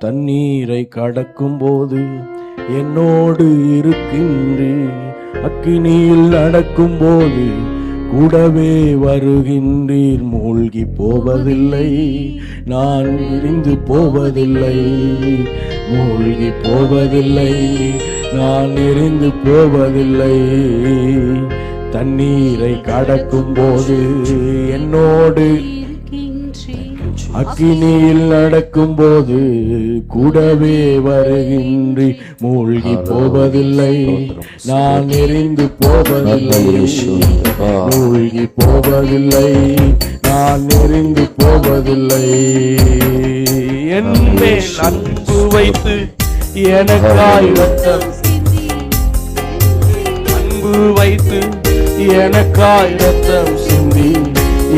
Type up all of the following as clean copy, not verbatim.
தண்ணீரை கடக்கும் போது என்னோடு இருக்கின்றீர். அக்கினியில் நடக்கும் போது கூடவே வருகின்றீர். மூழ்கி போவதில்லை, நான் எரிந்து போவதில்லை. மூழ்கி போவதில்லை, நான் எரிந்து போவதில்லை. தண்ணீரை கடக்கும் போது என்னோடு, அக்கினியில் நடக்கும் போது கூடவே வருகின்றி. மூழ்கி போவதில்லை, நான் எரிந்து போவதில்லை. மூழ்கி போவதில்லை, நான் எரிந்து போவதில்லை. என்மேல் அன்பு வைத்து எனக்காய் ரத்தம், அன்பு வைத்து எனக்காய் ரத்தம் சிந்தி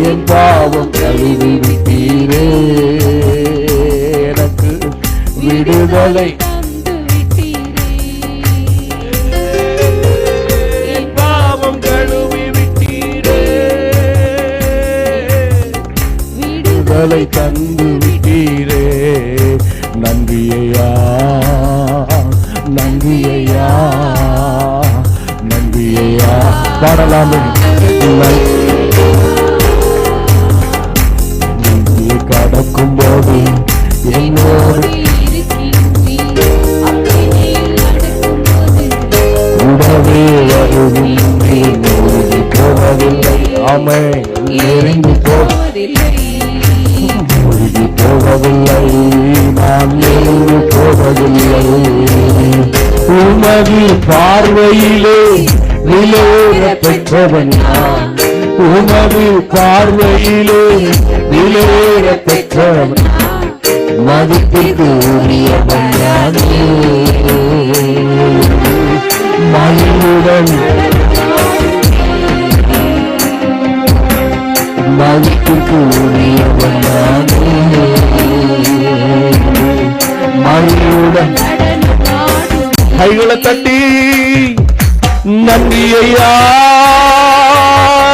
என் பாவம் கழுவி விட்டீரே. எனக்கு விடுதலை என் பாவம் கழுவி விட்டீரே. விடுதலை தந்து விட்டீரே. நன்றியையா, நன்றியையா, நன்றியையா. பாடலாமே. கடக்கும் போது என்னோடு கூடவே வருகின்றீர். மூழ்கி போவதில்லை, ஆமென். எரிந்து போவதில்லை, மூழ்கி போவதில்லை, நான் எரிந்து போவதில்லை. உமது பார்வையிலே விலையேற பெற்றவன் நான். உமது பார்வையிலே விலையேற பெற்றவன், மதிப்பிற்கு உரியவன் நானே. மகிழ்வுடன் மதிப்பிற்கு உரியவன் நானே. மகிழ்வுடன் கைகளை தட்டி நன்றி ஐயா,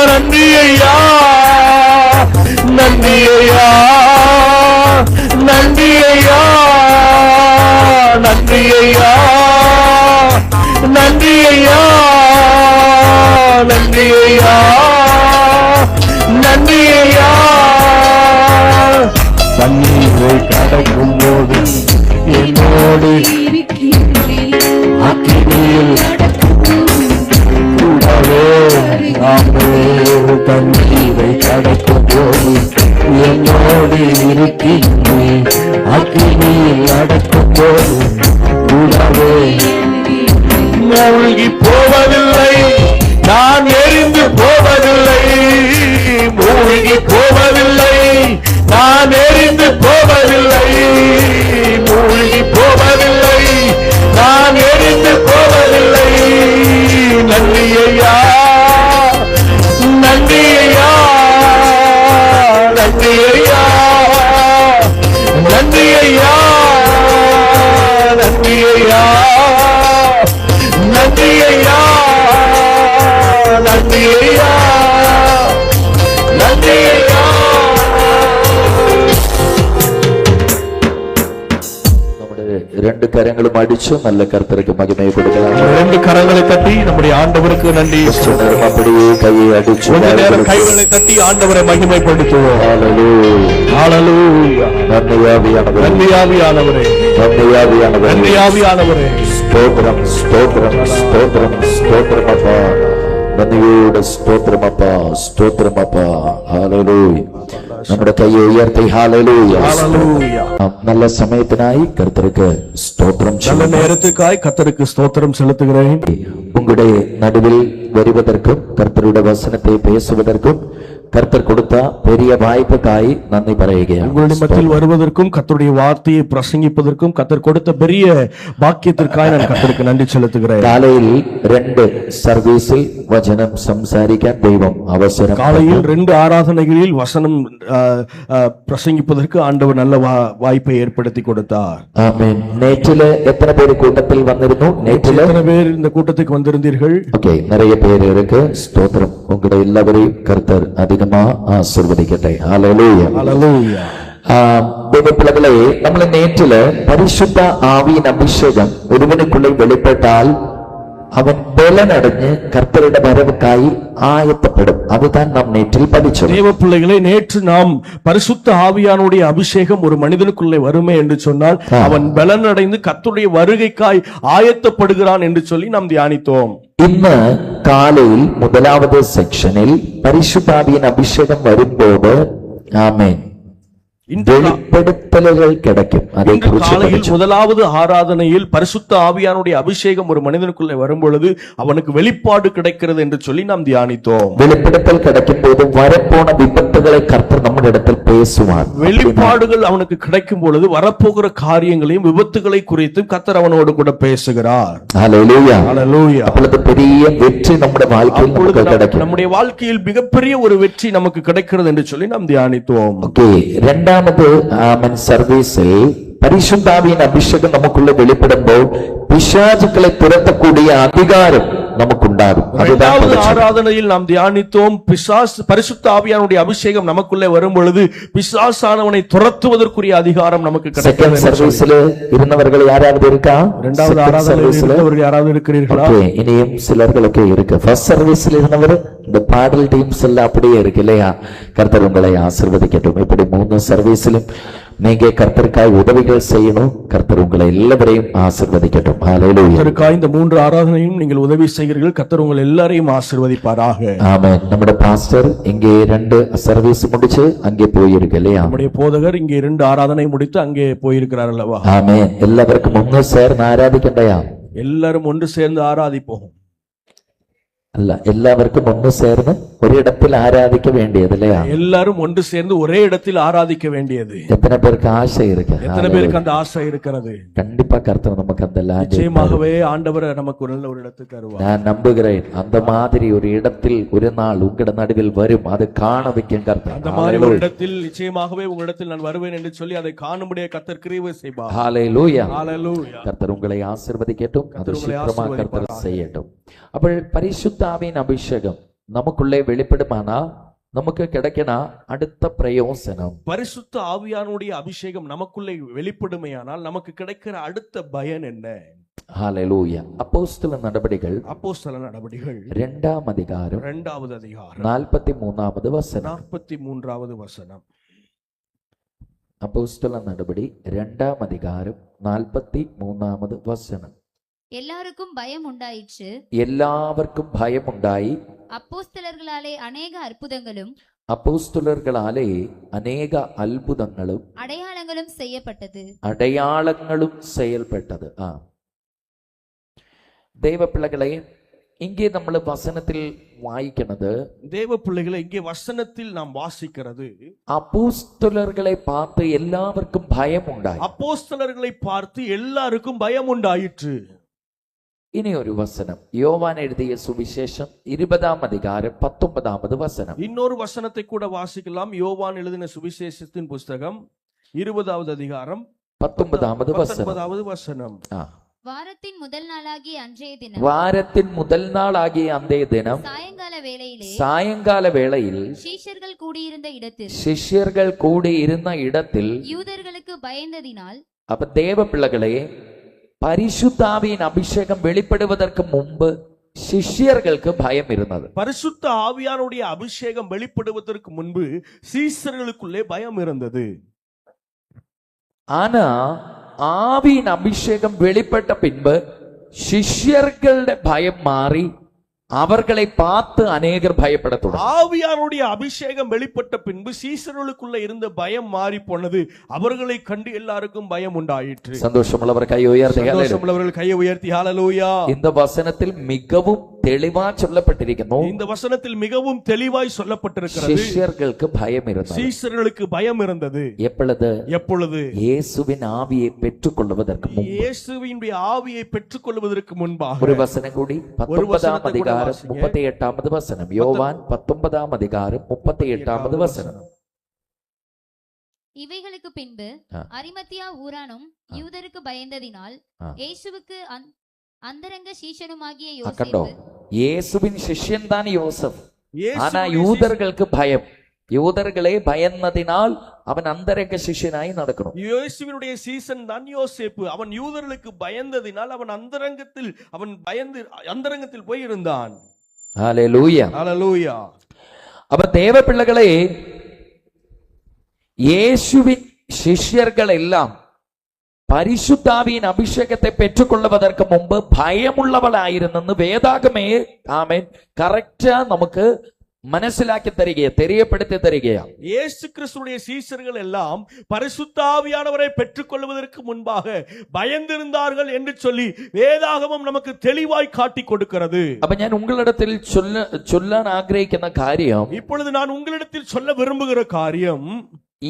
நன்றி ஐயா, நன்றி ஐயா, நன்றி ஐயா, நன்றி ஐயா, நன்றி ஐயா, நன்றி ஐயா, நன்றி ஐயா. தண்ணீரை கடக்கும் போது என்னோடு அக்கினியில் கூடவே, தண்ணீரை கடக்கும் போது என்னோடு இருக்கின்றீர். அக்கினியில் நடக்கும் போது கூடவே. மூழ்கி போவதில்லை, நான் எரிந்து போவதில்லை. மூழ்கி போவதில்லை, நான் எரிந்து போவதில்லை. மூழ்கி போவதில்லை, நான் எரிந்து போவதில்லை. நன்றி ஐயா, நன்றி ஐயா, நன்றி ஐயா, நன்றி ஐயா, நன்றி ஐயா, நன்றி ஐயா, நன்றி ஐயா, நன்றி ஐயா. இரண்டு கரங்களும் அடிச்சு நல்ல கர்த்தருக்கு மகிமை கொடுக்கலாம். இரண்டு கரங்களை தட்டி நம்முடைய ஆண்டவருக்கு நன்றி. அப்படியே கையை அடிச்சு கைகளை தட்டி ஆண்டவரை மகிமைப்படுத்துவோம். நன்றியாவியானவரே, நன்றியாவியானவரே, நன்றியாவியானவரே, நன்றியாவியானவரே. ஸ்தோத்திரம், ஸ்தோத்திரம், ஸ்தோத்திரம், ஸ்தோத்திரம் அப்பா. நன்றியோட ஸ்தோத்திரம் அப்பா, ஸ்தோத்திரம் அப்பா. ஹல்லேலூயா. നമ്മുടെ കൈയെ ഉയർത്തി ഹല്ലേലൂയ. நல்ல சமயத்தினாய் கர்த்தருக்கு ஸ்தோத்திரம். நல்ல நேரத்துக்காய் கர்த்தருக்கு ஸ்தோத்திரம் செலுத்துகிறேன். உங்களுடைய நடுவில் வருவதற்கும் கர்த்தருடைய வசனத்தை பேசுவதற்கும் கர்த்தர் கொடுத்த பெரிய வாய்ப்புக்காய் நன்றி പറയുകയാണ്. உங்களுடைய மத்தியில் வருவதற்கும் கர்த்தருடைய வார்த்தையை பிரசங்கிப்பதற்கும் கர்த்தர் கொடுத்த பெரிய பாக்கியத்திற்காய் நான் கர்த்தருக்கு நன்றி செலுத்துகிறேன். காலையில் 2 சர்வீஸில் வசனம் സംസാരിക്കാൻ ദൈവം അവസരം. காலையில் 2 ஆராதனைகளில் வசனம் பிரசங்கிப்பதற்கு ஆண்டவர் நல்ல வாய்ப்பை ஏற்படுத்தி கொடுத்தார். ஆமென். நேற்றில எத்தனை பேர் கூட்டத்தில் வந்திருந்தோ? நேற்றில எத்தனை பேர் இந்த கூட்டத்துக்கு வந்திருந்தீர்கள்? ஓகே, நிறைய பேர் இருக்கு. ஸ்தோத்திரம். உங்களை எல்லாரையும் கர்த்தர் அதிகமா ஆசீர்வதிக்கட்ടെ. ஹல்லேலூயா, ஹல்லேலூயா. ദൈവപിള്ളകളെ, നമ്മൾ നേറ്റില് പരിശുദ്ധ ആവിயின் അഭിഷേകം ഒരുവനുക്കുള്ളിൽ വെളിപ്പെട്ടാൽ അവൻ ബലനടഞ്ഞ് കർത്തരുടെ വരവുക്കായി ஆயத்தப்படும். அதுதான் நாம் நேற்றில் படிச்சோம். தேவ பிள்ளைகளே, நேற்று நாம் பரிசுத்த ஆவியானுடைய அபிஷேகம் ஒரு மனிதனுக்குள்ளே வருமே என்று சொன்னால் அவன் பலனடைந்து கர்த்தருடைய வருகைக்காய் ஆயத்தப்படுகிறான் என்று சொல்லி நாம் தியானித்தோம். ഇന്ന് കാലയിൽ முதலாவது സെക്ഷനിൽ പരിശുദ്ധാവിயின் അഭിഷേകം വരുമ്പോൾ ആമേൻ வெளிப்படுத்தல்கள் கிடைக்கும். அதை காலையில் முதலாவது ஆராதனையில் பரிசுத்த ஆவியானுடைய அபிஷேகம் ஒரு மனிதனுக்குள்ளே வரும் பொழுது அவனுக்கு வெளிப்பாடு கிடைக்கிறது என்று சொல்லி நாம் தியானித்தோம். வெளிப்படுத்தல் கிடைக்கும் போது வரப்போன விபத்துகளை கர்த்தர் நம்முடைய இடத்தில் பேசுவார். வெளிப்பாடுகள் அவனுக்கு கிடைக்கும் பொழுது வரப்போகிற காரியங்களையும் விபத்துகளை குறித்தும் கர்த்தர் அவனோடு கூட பேசுகிறார். ஹல்லேலூயா, ஹல்லேலூயா. அப்பொழுது பெரிய வெற்றி நம்முடைய வாழ்க்கையில் நமக்கு கிடைக்கும். நம்முடைய வாழ்க்கையில் மிகப்பெரிய ஒரு வெற்றி நமக்கு கிடைக்கிறது என்று சொல்லி நாம் தியானித்தோம். ஓகே, இரண்டாவது ஆமென் சர்வீஸில் பரிசுத்தாவியின் அபிஷேகம் நமக்குள்ள வெளிப்படும்போது பிசாசுகளை துரத்தக்கூடிய அதிகாரம் நமக்கு உண்டாகும். இரண்டாவது ஆராதனையில் நாம் தியானித்தோம், பரிசுத்த ஆவியானுடைய அபிஷேகம் நமக்குள்ளே வரும் பொழுது பிசாசானவனை துரத்துவதற்குரிய அதிகாரம் நமக்கு கிடைக்கும். சர்வீஸ்ல இருந்தவர்கள் யாராவது இருக்கா? இரண்டாவது ஆராதனையில் யாராவது இருக்கிறீர்களா? இனியும் சிலர்களுக்கு இருக்கு. ஃபர்ஸ்ட் சர்வீஸ்ல இருந்தவர் இந்த பாடல் டீம்ஸ் எல்லாம் அப்படியே இருக்கு இல்லையா? கர்த்தர் உங்களை ஆசீர்வதிக்கட்டும். இப்படி 3 சர்வீஸிலும் நீங்க கர்த்தருக்காய் உதவிகள் செய்யணும். கர்த்தர் உங்களை எல்லாரையும் ஆசீர்வதிக்கட்டும். ஹல்லேலூயா. கர்த்தருக்காய் இந்த 3 ஆராதனையும் நீங்கள் உதவி செய்கிறீர்கள். கர்த்தர் உங்களை எல்லாரையும் ஆசீர்வதிப்பாராக. ஆமென். நம்முடைய பாஸ்டர் இங்கே 2 சர்வீஸ் முடிச்சு அங்கே போயிருக்கு இல்லையா? நம்முடைய போதகர் இங்கே 2 ஆராதனை முடித்து அங்கே போயிருக்கிறார் அல்லவா? ஆமென். எல்லாവർക്കും ഒന്ന് சேர்ந்து ആരാധിക്കണ്ടயா? எல்லாரும் ஒன்று சேர்ந்து ஆராதிப்போம். அல்ல, எல்லாവർക്കും ഒന്ന് சேர்ந்து ஒரு இடத்தில் ஆராதிக்க வேண்டியது இல்லையா? எல்லாரும் ஒன்று சேர்ந்து ஒரே இடத்தில் ஆராதிக்க வேண்டியது. எத்தனை பேருக்கு ஆசை இருக்கு? எத்தனை பேருக்கு அந்த ஆசை இருக்கிறது? கண்டிப்பா கர்த்தர் நமக்கு அந்த நிச்சயமாகவே ஆண்டவர் நமக்கு ஒரு நல்ல ஒரு இடத்துக்கு தருவார். நான் நம்புகிறேன். அந்த மாதிரி ஒரு இடத்தில் ஒரு நாள் உங்களோட நடுவில் வரும். அது காண வைக்கும் கர்த்தர். அந்த மாதிரி ஒரு இடத்தில் நிச்சயமாகவே உங்களிடத்தில் நான் வருவேன் என்று சொல்லி அதை காணும்படியே கர்த்தர் கிருபை செய்வார். ஹல்லேலூயா. ஹல்லேலூயா. கர்த்தர் உங்களை ஆசீர்வதிக்கட்டும். அது சீக்கிரமா கர்த்தர் செய்யட்டும். അപ്പോൾ പരിശുദ്ധാവിൻ അഭിഷേകം நமக்குள்ளே வெளிப்படுமானா நமக்கு கிடைக்கணும் அடுத்த பிரயோசனம். பரிசுத்த ஆவியானுடைய அபிஷேகம் நமக்குள்ளே வெளிப்படுமையானால் நமக்கு கிடைக்கிற அடுத்த பயன் என்ன? ஹல்லேலூயா. அப்போஸ்தல நடபடிகள் 2ஆம் அதிகாரம் 2வது அதிகாரம் 43வது வசனம். 43வது வசனம். அப்போஸ்தல நடபடி 2ஆம் அதிகாரம் 43வது வசனம். எல்லாருக்கும் பயம் உண்டாயிற்று. எல்லாവർക്കും ഭയമുണ്ടായി. அப்போஸ்தலர்களாலே அநேக அற்புதங்களும் அடையாளங்களும் செய்யப்பட்டது. ദൈവ പിള്ളകളെ, இங்கே നമ്മൾ വസനത്തിൽ വായിക്കുന്നത്, தேவ பிள்ளைகளை இங்கே வசனத்தில் நாம் வாசிக்கிறது, அப்போஸ்தலர்களை பார்த்து எல்லாവർക്കും ഭയമുണ്ടായി. அப்போஸ்தலர்களை பார்த்து எல்லாருக்கும் பயம் உண்டாயிற்று. ഇനി ഒരു വസനം, യോവാൻ എഴുതിയ സുവിശേഷം 20ആം அதிகாரம் 19வது வசனம். இன்னொரு வசனத்தை கூட வாசிக்கலாம். யோவான் எழுதின சுவிசேஷத்தின் புத்தகம் 20வது அதிகாரம் 19வது வசனம். வாரத்தின் முதல் நாளாகிய அன்றைய தினம் சாயங்கால வேளையில் சிஷ்யர்கள் கூடியிருந்த இடத்தில் யூதர்களுக்கு பயந்ததினால், அப்ப தேவ பிள்ளைகளே, பரிசுத்தாவியின் அபிஷேகம் வெளிப்படுவதற்கு முன்பு சிஷ்யர்களுக்கு பயம் இருந்தது. பரிசுத்த ஆவியானுடைய அபிஷேகம் வெளிப்படுவதற்கு முன்பு சீஷர்களுக்குள்ளே பயம் இருந்தது. ஆனா ஆவியின் அபிஷேகம் வெளிப்பட்ட பின்பு சிஷ்யர்களுடைய பயம் மாறி அவர்களை பார்த்து அநேகர் பயப்பட தொடங்கினார்கள். ஆவியானுடைய அபிஷேகம் வெளிப்பட்ட பின்பு சீஷர்களுக்குள்ள இருந்த பயம் மாறி போனது. அவர்களை கண்டு எல்லாருக்கும் பயம் உண்டாயிற்று. சந்தோஷமுள்ளவர் கையை உயர்த்தி ஹல்லேலூயா. இந்த வசனத்தில் மிகவும் தெளிவாய் சொல்லப்பட்டிருக்கிறது. இந்த வசனத்தில் மிகவும் தெளிவாய் சொல்லப்பட்டிருக்கிறது. சிஷ்யர்களுக்கு பயம் இருந்தது. சீஷர்களுக்கு பயம் இருந்தது. எப்பொழுது? இயேசுவின் ஆவியை பெற்றுக்கொள்வதற்கு முன்பு. இயேசுவினுடைய ஆவியை பெற்றுக்கொள்வதற்கு முன்பாக. ஒரு வசனம் கூடி 19ஆம் அதிகாரம் 38வது வசனம். யோவான் 19ஆம் அதிகாரம் 38வது வசனம். இவைகளுக்கு பின்பு அரிமத்தியா ஊரானும் யூதருக்கு பயந்ததினால் இயேசுவுக்கு அந்தரங்க சீஷனுமாகிய யோசேப்பு. இயேசுவின் சிஷ்யன் தான் யோசேப். ஆனா யூதர்களுக்கு பயம். யூதர்களே பயந்ததினால் അവൻ അന്തരംഗ ശിഷ്യനായി നടക്കണം. இயேசுவினுடைய சீசன் தான் யோசேப்பு. அவன் யூதர்களுக்கு பயந்ததினால் அவன் அந்தரங்கத்தில் போய் இருந்தான். ഹല്ലേലൂയ. ஹல்லேலூயா. അപ്പൊ ദേവപിള്ളകളെ, യേശുവിൻ ശിഷ്യர்களെല്ലാം പരിശുദ്ധാവിயின் അഭിഷേകത്തെ പെற்றுകൊള്ളുവதற்கு മുമ്പ് ഭയമുള്ളവളായിരുന്നെന്ന് വേദാഗമേ ആമേൻ കറക്റ്റാ നമുക്ക് മനസ്സിലാക്കി തരികയാ, தெரியப்படுத்தி தருகையா. இயேசு கிறிஸ்துவுடைய சீஷர்கள் எல்லாம் பரிசுத்த ஆவியானவரை பெற்றுக்கொள்வதற்கு முன்பாக பயந்திருந்தார்கள் என்று சொல்லி வேதாகமம் நமக்கு தெளிவாய் காட்டி கொடுக்கிறது. അപ്പൊ ഞാൻ ഉங்களிடത്തിൽ ചൊല്ലാൻ ആഗ്രഹിക്കുന്ന കാര്യം, இப்பொழுது நான் உங்களிடத்தில் சொல்ல விரும்புகிற காரியம்,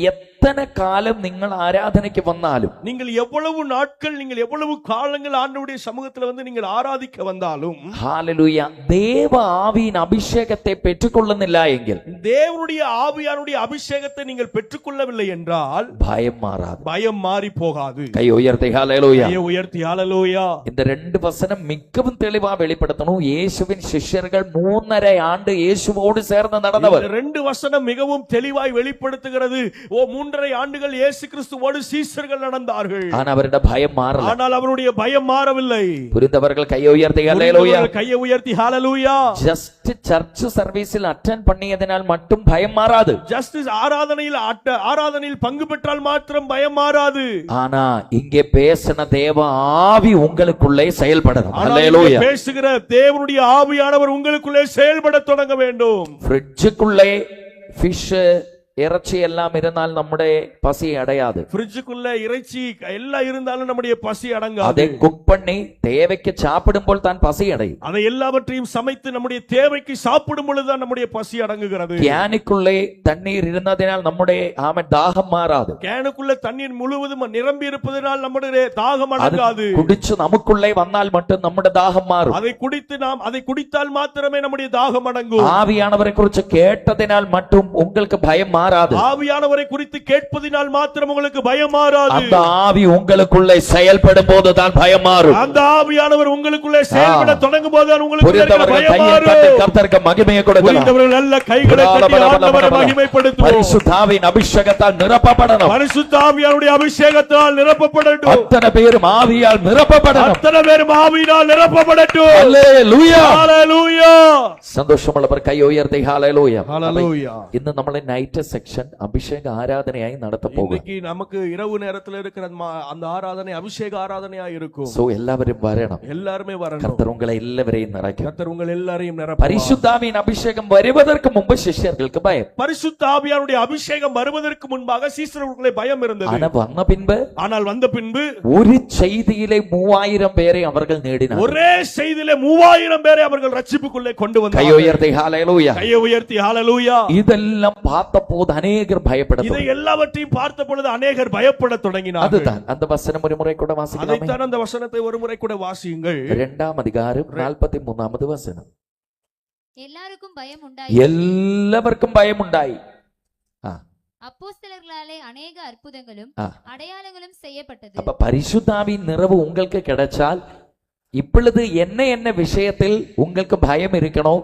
എത്ര കാലം നിങ്ങൾ ആരാധനയ്ക്ക് വന്നാലും, நீங்கள் எவ்வளவு நாட்கள், நீங்கள் எவ்வளவு காலங்கள் ஆண்டவருடைய சமூகத்துல வந்து நீங்கள் ஆராதிக்க வந்தாலும், ഹല്ലേലൂയ, ദേവ ആവിயின் അഭിഷേകത്തെ പെற்றுകൊള്ളുന്നില്ല എങ്കിൽ, தேவனுடைய ஆவியானுடைய அபிஷேகத்தை நீங்கள் பெற்றுக்கொள்ளவில்லை என்றால் ഭയം മാറാതെ, பயம் மாறி போகாது. കൈ ഉയർത്തി ഹല്ലേലൂയ. கையை உயர்த்தி ஹல்லேலூயா. இந்த ரெண்டு வசனம் மிகவும் தெளிவா வெளிப்படுத்தணும். இயேசுவின் சிஷ்யர்கள் 3.5 ஆண்டு இயேசுவோடு சேர்ந்து நடந்தவர். இந்த ரெண்டு வசனம் மிகவும் தெளிவாய் வெளிப்படுத்துகிறது. 3.5 ஆண்டுகள் இயேசு கிறிஸ்துவோடு சீஷர்கள் நடந்தார்கள். ஆனா அவருடைய பயம் மாறல. ஆனால் அவருடைய பயம் மாறவில்லை. புரிந்தவர்கள் கையை உயர்த்தி ஹல்லேலூயா. கையை உயர்த்தி ஹல்லேலூயா. ஜஸ்ட் சர்ச் சர்வீஸில் அட்டெண்ட் பண்ணியதனால் மட்டும் பயம் மாறாது. ஜஸ்ட் ஆராதனையில் பங்கு பெற்றால் மாத்திரம் பயம் மாறாது. ஆனா இங்கே பேசின தேவ ஆவி உங்களுக்குள்ளே செயல்படணும். ஹல்லேலூயா. பேசுகிற தேவனுடைய ஆவியானவர் உங்களுக்குள்ளே செயல்பட தொடங்க வேண்டும். ஃப்ரிட்ஜுக்குள்ளே ஃபிஷ் இறைச்சி எல்லாம் இருந்தால் நம்முடைய பசி அடையாது. ஃப்ரிட்ஜுக்குள்ள இறைச்சி எல்லாம் இருந்தாலும் நம்முடைய பசி அடங்காது. அதை குக் பண்ணி தேவைக்கு சாப்பிடும்போது தான் பசி அடையும். அதை எல்லாவற்றையும் சமைத்து நம்முடைய தேவைக்கு சாப்பிடும் பொழுதுதான் நம்முடைய பசி அடங்குகிறது. கேனுக்குள்ளே தண்ணீர் இருந்ததினால் நம்முடைய தாகம் மாறாது. கேனுக்குள்ள தண்ணீர் முழுவதும் நிரம்பி இருப்பதனால் நம்முடைய தாகம் அடங்காது. குடிச்சு நமக்குள்ளே வந்தால் மட்டும் நம்முடைய தாகம் மாறும். அதை குடித்தால் மாத்திரமே நம்முடைய தாகம் அடங்கும். ஆவியானவரை குறித்து கேட்டதினால் மட்டும் உங்களுக்கு பயம் மாறாது. ஆவியானவரை குறித்து கேட்பதினால் மாத்திரம் உங்களுக்கு பயம் மாறாது. அந்த ஆவி உங்களுக்குள்ளே செயல்படும் போதுதான் பயம் மாறும். அந்த ஆவியானவர் உங்களுக்குள்ளே செயல்பட தொடங்கும் போதுதான் உங்களுக்கு பயம் மாறும். கர்த்தருக்கு மகிமையை கொடுக்கலாம். புரிந்தவர்கள் நல்ல கைகளை தட்டி ஆண்டவரை மகிமைப்படுத்துவோம். பரிசுத்த ஆவியின் அபிஷேகத்தால் நிரப்பப்படணும். பரிசுத்த ஆவியானுடைய அபிஷேகத்தால் நிரப்பப்படட்டும். அத்தனை பேரும் ஆவியால் நிரப்பப்படணும். அத்தனை பேரும் ஆவியால் நிரப்பப்படட்டும். ஹல்லேலூயா. ஹல்லேலூயா. சந்தோஷமுள்ளவர் கை உயர்த்தி ஹல்லேலூயா. ஹல்லேலூயா. ഇന്ന് നമ്മൾ നൈറ്റ് സെക്ഷൻ അഭിഷേക ആരാധനയായി നടത്തപ്പോകും. இன்னைக்கு நமக்கு இரவு நேரத்துல இருக்கிற அந்த ஆராதனை அபிஷேக ஆராதனையா இருக்கும். சோ எல்லாரும் வரணும். எல்லாரும் வரணும். கர்த்தர் உங்களை எல்லாரையும் நிரப்பும். கர்த்தர் உங்கள் எல்லாரையும் நிரப்புவார். பரிசுத்த ஆவியின் அபிஷேகம் வருவதற்கு முன்பு சிஷ்யர்களுக்கு பயம். பரிசுத்த ஆவியானுடைய அபிஷேகம் வருவதற்கு முன்பாக சீஷர்களுக்கு பயம் இருந்தது. ஆனால் வந்த பின்பு ஒரு செய்தியிலே 3000 பேரை அவர்கள் நேடினார்கள். ஒரே செய்தியிலே 3000 பேரை அவர்கள் ரட்சிப்புக்குள்ளே கொண்டு வந்தார்கள். கை உயர்த்தி ஹல்லேலூயா. கையை உயர்த்தி ஹல்லேலூயா. இதெல்லாம் பார்த்தபோது அநேகர் பயப்பட இதை எல்லாவற்றையும் பார்த்த பொழுது அநேகர் பயப்பட தொடங்கினார்கள். அதுதான் அந்த வசனம் ஒரு முறை கூட வாசிக்கலாமே. அதைத்தான் அந்த வசனத்தை ஒரு முறை கூட வாசியுங்கள். 2ஆம் அதிகாரம் 43வது வசனம். எல்லாருக்கும் பயம் உண்டாய். எல்லாവർക്കും பயமுண்டாയി. அப்போஸ்தலர்களாலே அநேக அற்புதங்களும் அடையாளங்களும் செய்யப்பட்டது. அப்ப பரிசுத்தாவின் நிறைவு உங்களுக்கு கிடைச்சால் இப்பொழுது என்ன விஷயத்தில் உங்களுக்கு பயம் இருக்கணும்,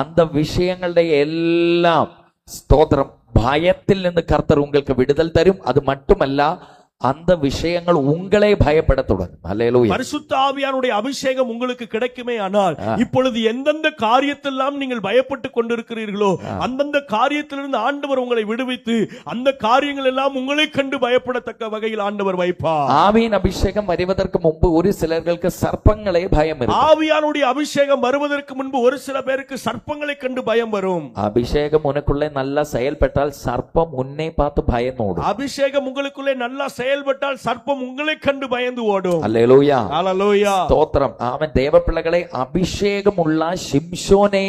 அந்த விஷயங்களுடைய எல்லாம் ஸ்தோத்திரம் பயத்தில் നിന്ന് கர்த்தர் உங்களுக்கு விடுதல் தரும். அது மட்டுமல்ல, அந்த விஷயங்கள் உங்களை பயப்பட தொடங்கும். ஹல்லேலூயா. பரிசுத்த ஆவியானுடைய அபிஷேகம் உங்களுக்கு கிடைக்குமே ஆனால் இப்பொழுது எந்தெந்த காரியத்தெல்லாம் நீங்கள் பயப்பட்டு கொண்டிருக்கிறீர்களோ அந்தந்த காரியத்திலிருந்து ஆண்டவர் உங்களை விடுவித்து அந்த காரியங்கள் எல்லாம் உங்களை கண்டு பயப்படத்தக்க வகையில் ஆண்டவர் வைப்பார். ஆவியின் அபிஷேகம் வருவதற்கு முன்பு ஒரு சிலர்களுக்கு சர்ப்பங்களே பயம் இருக்கும். ஆவியானுடைய அபிஷேகம் வருவதற்கு முன்பு ஒரு சில பேருக்கு சர்ப்பங்களை கண்டு பயம் வரும். அபிஷேகம் உனக்குள்ளே நல்லா செயல்பட்டால் சர்ப்பம் உன்னை பார்த்து பயந்தோடும். அபிஷேகம் உங்களுக்குள்ளே நல்லா செயல்பட்டால் சர்ப்பம் உங்களை கண்டு பயந்து ஓடும். ஹல்லேலூயா. ஹல்லேலூயா. ஸ்தோத்திரம். ஆமென். தேவ பிள்ளைகளே, அபிஷேகம் உள்ள சிம்சோனை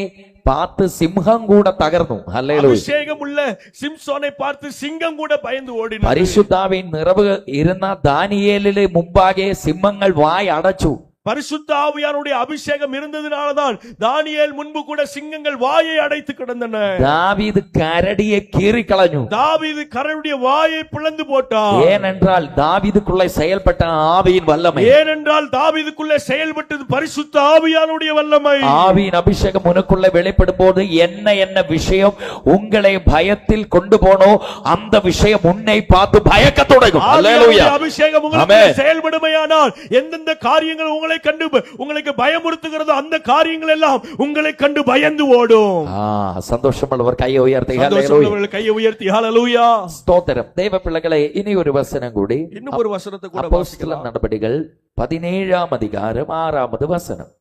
பார்த்து சிங்கம் கூட தகர்ന്നു. ஹல்லேலூயா. அபிஷேகம் உள்ள சிம்சோனை பார்த்து சிங்கம் கூட பயந்து ஓடினது. பரிசுத்தாவின் நிறைவு இருந்த தானியேலிலே முன்பாக சிம்மங்கள் வாய் அடைச்சு. பரிசுத்த ஆவியானுடைய அபிஷேகம் இருந்ததினால்தான் தானியேல் முன்பு கூட சிங்கங்கள் வாயை அடைத்து கிடந்தன. தாவீது கரடியை கீறிக்களഞ്ഞു. தாவீது கரடியுடைய வாயை பிளந்து போட்டான். ஏனென்றால் தாவீதுக்குள்ளே செயல்பட்ட ஆவியின் வல்லமை. ஏனென்றால் தாவீதுக்குள்ளே செயல்பட்டது பரிசுத்த ஆவியானுடைய வல்லமை. ஆவியின் அபிஷேகம் உனக்குள்ளே வெளிப்படும் போது என்ன விஷயம் உங்களை பயத்தில் கொண்டு போனோ அந்த விஷயம் உன்னை பார்த்து பயக்க தொடங்கும். அல்லேலூயா. அபிஷேகம் உங்களுக்கு செயல்படுமையானால் எந்தெந்த காரியங்கள் உங்களை கண்டு உங்களுக்கு பயமுறுத்துகிறதோ அந்த காரியங்கள் எல்லாம் உங்களை கண்டு பயந்து ஓடும். சந்தோஷமுள்ளவர் கையை உயர்த்தி கையை உயர்த்தி ஹல்லேலூயா. ஸ்தோத்திரம். தேவ பிள்ளைகளே, இனி ஒரு வசனம் கூடி, இன்னும் ஒரு வசனத்தை கூட அப்போஸ்தலர் நடபடிகள் 17ஆம் அதிகாரம் 6வது வசனம்.